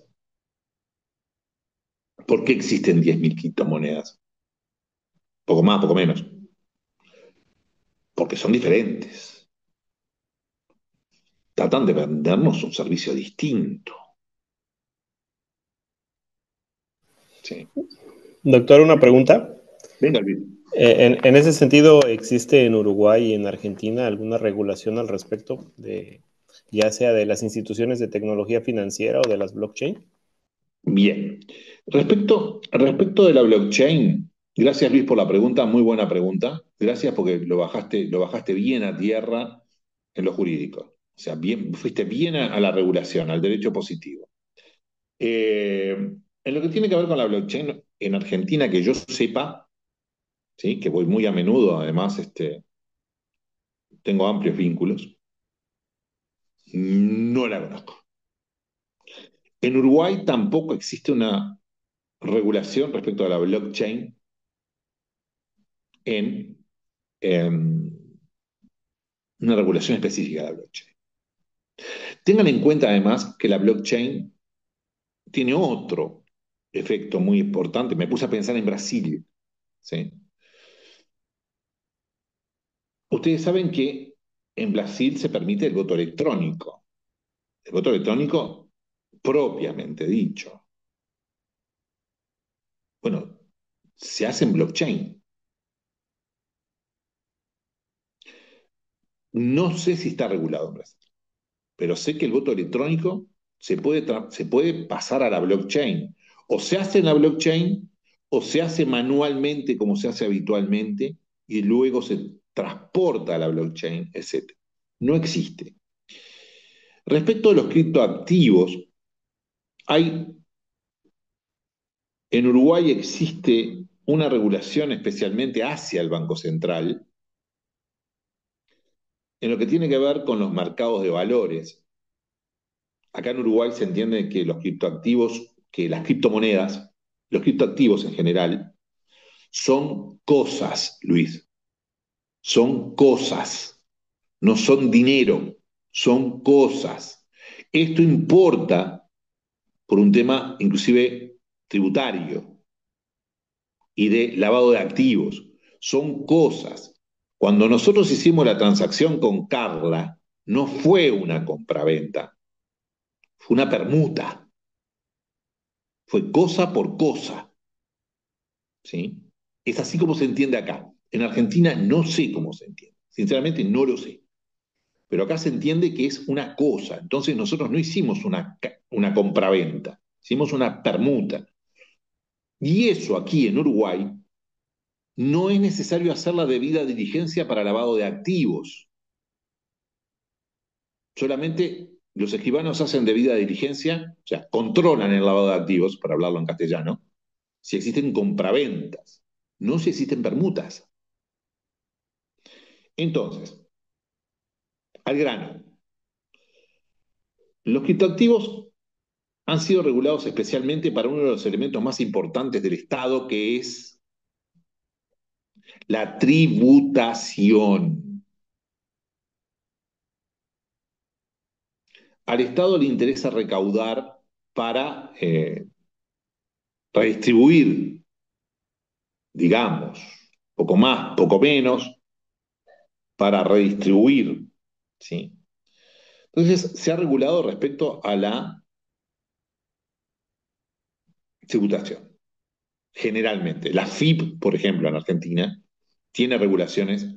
¿Por qué existen 10.000 criptomonedas? Poco más, poco menos. Porque son diferentes. Tratan de vendernos un servicio distinto. Sí. Doctor, una pregunta. Venga, Luis. En ese sentido, ¿existe en Uruguay y en Argentina alguna regulación al respecto de, ya sea de las instituciones de tecnología financiera o de las blockchain? Bien. Respecto de la blockchain, gracias Luis por la pregunta, muy buena pregunta. Gracias porque lo bajaste bien a tierra en lo jurídico. O sea, fuiste bien a la regulación, al derecho positivo. En lo que tiene que ver con la blockchain en Argentina, que yo sepa, ¿sí? Que voy muy a menudo, además tengo amplios vínculos, no la conozco. En Uruguay tampoco existe una regulación respecto a la blockchain en una regulación específica de la blockchain. Tengan en cuenta además que la blockchain tiene otro efecto muy importante. Me puse a pensar en Brasil. ¿Sí? Ustedes saben que en Brasil se permite el voto electrónico. El voto electrónico propiamente dicho. Bueno, se hace en blockchain. No sé si está regulado en Brasil, pero sé que el voto electrónico se puede pasar a la blockchain. O se hace en la blockchain o se hace manualmente como se hace habitualmente y luego se transporta a la blockchain, etc. No existe. Respecto a los criptoactivos, en Uruguay existe una regulación especialmente hacia el Banco Central en lo que tiene que ver con los mercados de valores. Acá en Uruguay se entiende que los criptoactivos, que las criptomonedas, los criptoactivos en general, son cosas, Luis, son cosas. no son dinero, son cosas. Esto importa por un tema inclusive tributario y de lavado de activos. Son cosas. Cuando nosotros hicimos la transacción con Carla, no fue una compraventa, fue una permuta, fue cosa por cosa. ¿Sí? Es así como se entiende acá. En Argentina no sé cómo se entiende. Sinceramente no lo sé. Pero acá se entiende que es una cosa. Entonces nosotros no hicimos una compraventa, hicimos una permuta. Y eso aquí en Uruguay no es necesario hacer la debida diligencia para lavado de activos. Solamente los escribanos hacen debida diligencia, o sea, controlan el lavado de activos, para hablarlo en castellano, si existen compraventas, no si existen permutas. Entonces, al grano, los criptoactivos han sido regulados especialmente para uno de los elementos más importantes del Estado, que es la tributación. Al Estado le interesa recaudar para redistribuir, digamos, poco más, poco menos, para redistribuir. ¿Sí? Entonces, se ha regulado respecto a la tributación. Generalmente, la FIP, por ejemplo, en Argentina, tiene regulaciones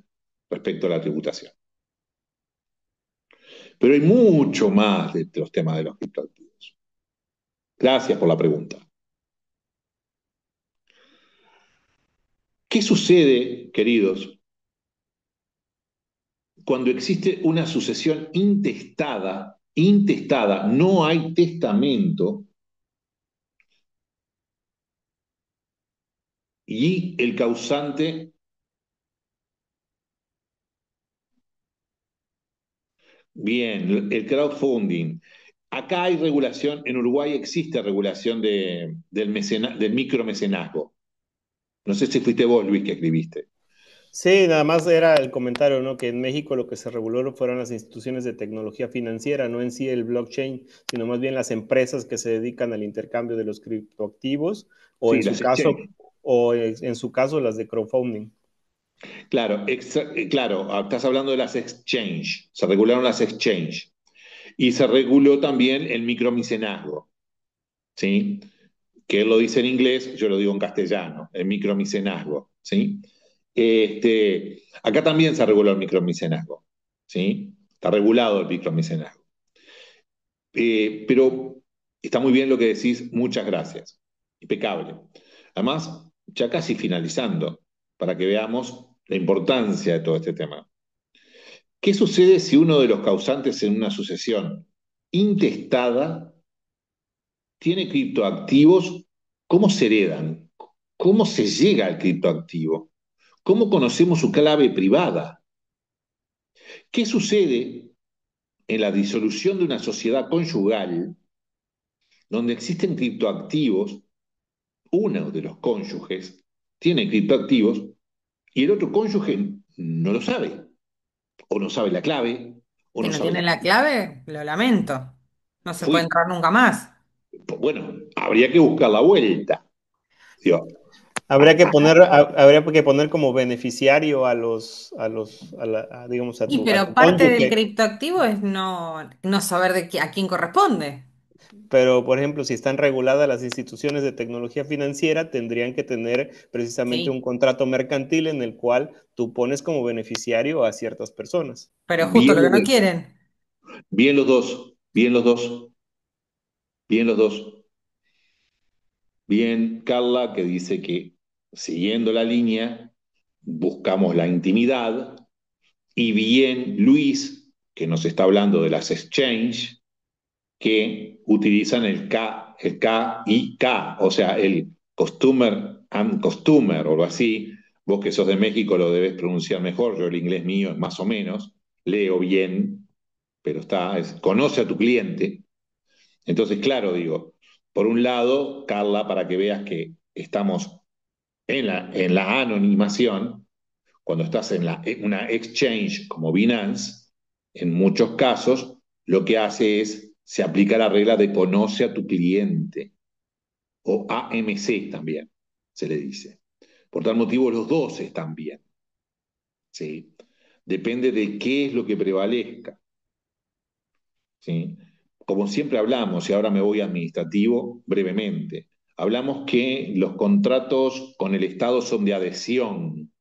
respecto a la tributación. Pero hay mucho más de los temas de los criptoactivos. Gracias por la pregunta. ¿Qué sucede, queridos, cuando existe una sucesión intestada? Intestada, no hay testamento y el causante, bien, el crowdfunding. Acá hay regulación, en Uruguay existe regulación del micromecenazgo. No sé si fuiste vos, Luis, que escribiste. Sí, nada más era el comentario, ¿no? Que en México lo que se reguló fueron las instituciones de tecnología financiera, no en sí el blockchain, sino más bien las empresas que se dedican al intercambio de los criptoactivos, o Sí, en su las caso, exchange. las de crowdfunding. Claro, claro, estás hablando de las exchange. Se regularon las exchange. Y se reguló también el micromicenazgo, ¿sí? Que él lo dice en inglés, yo lo digo en castellano, el micromicenazgo, ¿sí? Acá también se reguló el micromicenazgo, ¿sí? Está regulado el micromicenazgo. Pero está muy bien lo que decís, muchas gracias. Impecable. Además, ya casi finalizando, para que veamos la importancia de todo este tema. ¿Qué sucede si uno de los causantes en una sucesión intestada tiene criptoactivos? ¿Cómo se heredan? ¿Cómo se llega al criptoactivo? ¿Cómo conocemos su clave privada? ¿Qué sucede en la disolución de una sociedad conyugal donde existen criptoactivos? Uno de los cónyuges tiene criptoactivos y el otro cónyuge no lo sabe, o no sabe la clave, o Si no no sabe la tienen la clave. clave, lo lamento. No se puede Fui, entrar nunca más. bueno, habría que buscar la vuelta. Digo, Habría que poner como beneficiario digamos, Y a pero tu parte del cónyuge. criptoactivo es no saber a quién corresponde. Pero, por ejemplo, si están reguladas las instituciones de tecnología financiera, tendrían que tener precisamente un Sí, contrato mercantil en el cual tú pones como beneficiario a ciertas personas. pero justo bien lo que los no dos, quieren. bien los dos, bien los dos, bien los dos. Bien Carla, que dice que siguiendo la línea buscamos la intimidad, y bien Luis, que nos está hablando de las exchange, que utilizan el K y K, o sea, el customer and customer, o algo así. Vos que sos de México lo debes pronunciar mejor, yo el inglés mío es más o menos, leo bien, pero conoce a tu cliente. Entonces, claro, digo, por un lado, Carla, para que veas que estamos en la anonimación, cuando estás en una exchange como Binance, En muchos casos, lo que hace es, se aplica la regla de conoce a tu cliente, o AMC también, se le dice. Por tal motivo, los dos están bien. ¿Sí? Depende de qué es lo que prevalezca. ¿Sí? Como siempre hablamos, y ahora me voy a administrativo brevemente, hablamos que los contratos con el Estado son de adhesión.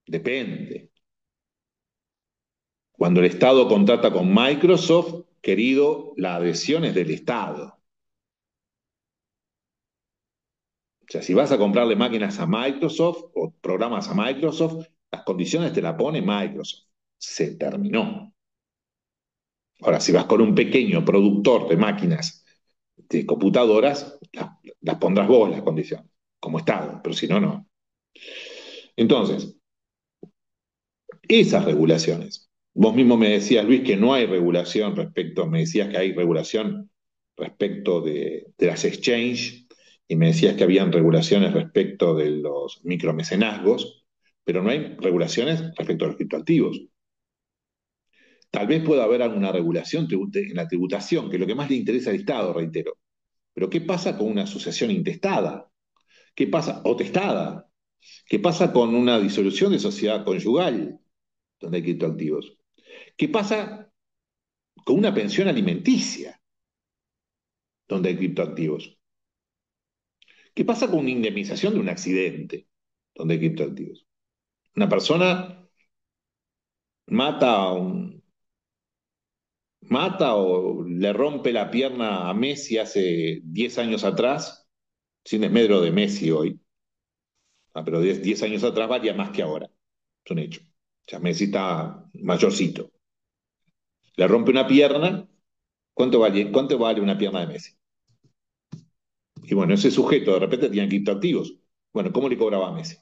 Depende. Cuando el Estado contrata con Microsoft, querido, la adhesión es del Estado. O sea, si vas a comprarle máquinas a Microsoft o programas a Microsoft, las condiciones te las pone Microsoft. Se terminó. Ahora, si vas con un pequeño productor de máquinas de computadoras, las pondrás vos las condiciones, como Estado, pero si no, no. Entonces, esas regulaciones. Vos mismo me decías, Luis, que no hay regulación respecto, me decías que hay regulación respecto de las exchange, y me decías que habían regulaciones respecto de los micromecenazgos, pero no hay regulaciones respecto a los criptoactivos. Tal vez pueda haber alguna regulación en la tributación, que es lo que más le interesa al Estado, reitero. Pero ¿qué pasa con una asociación intestada? ¿Qué pasa? O testada. ¿Qué pasa con una disolución de sociedad conyugal donde hay criptoactivos? ¿Qué pasa con una pensión alimenticia donde hay criptoactivos? ¿Qué pasa con una indemnización de un accidente donde hay criptoactivos? Una persona mata a un, mata o le rompe la pierna a Messi hace 10 años atrás, sin desmedro de Messi hoy, pero 10 años atrás valía más que ahora, es un hecho. O sea, Messi está mayorcito. Le rompe una pierna, cuánto vale una pierna de Messi? Y bueno, ese sujeto de repente tenía criptoactivos. Bueno, ¿cómo le cobraba a Messi?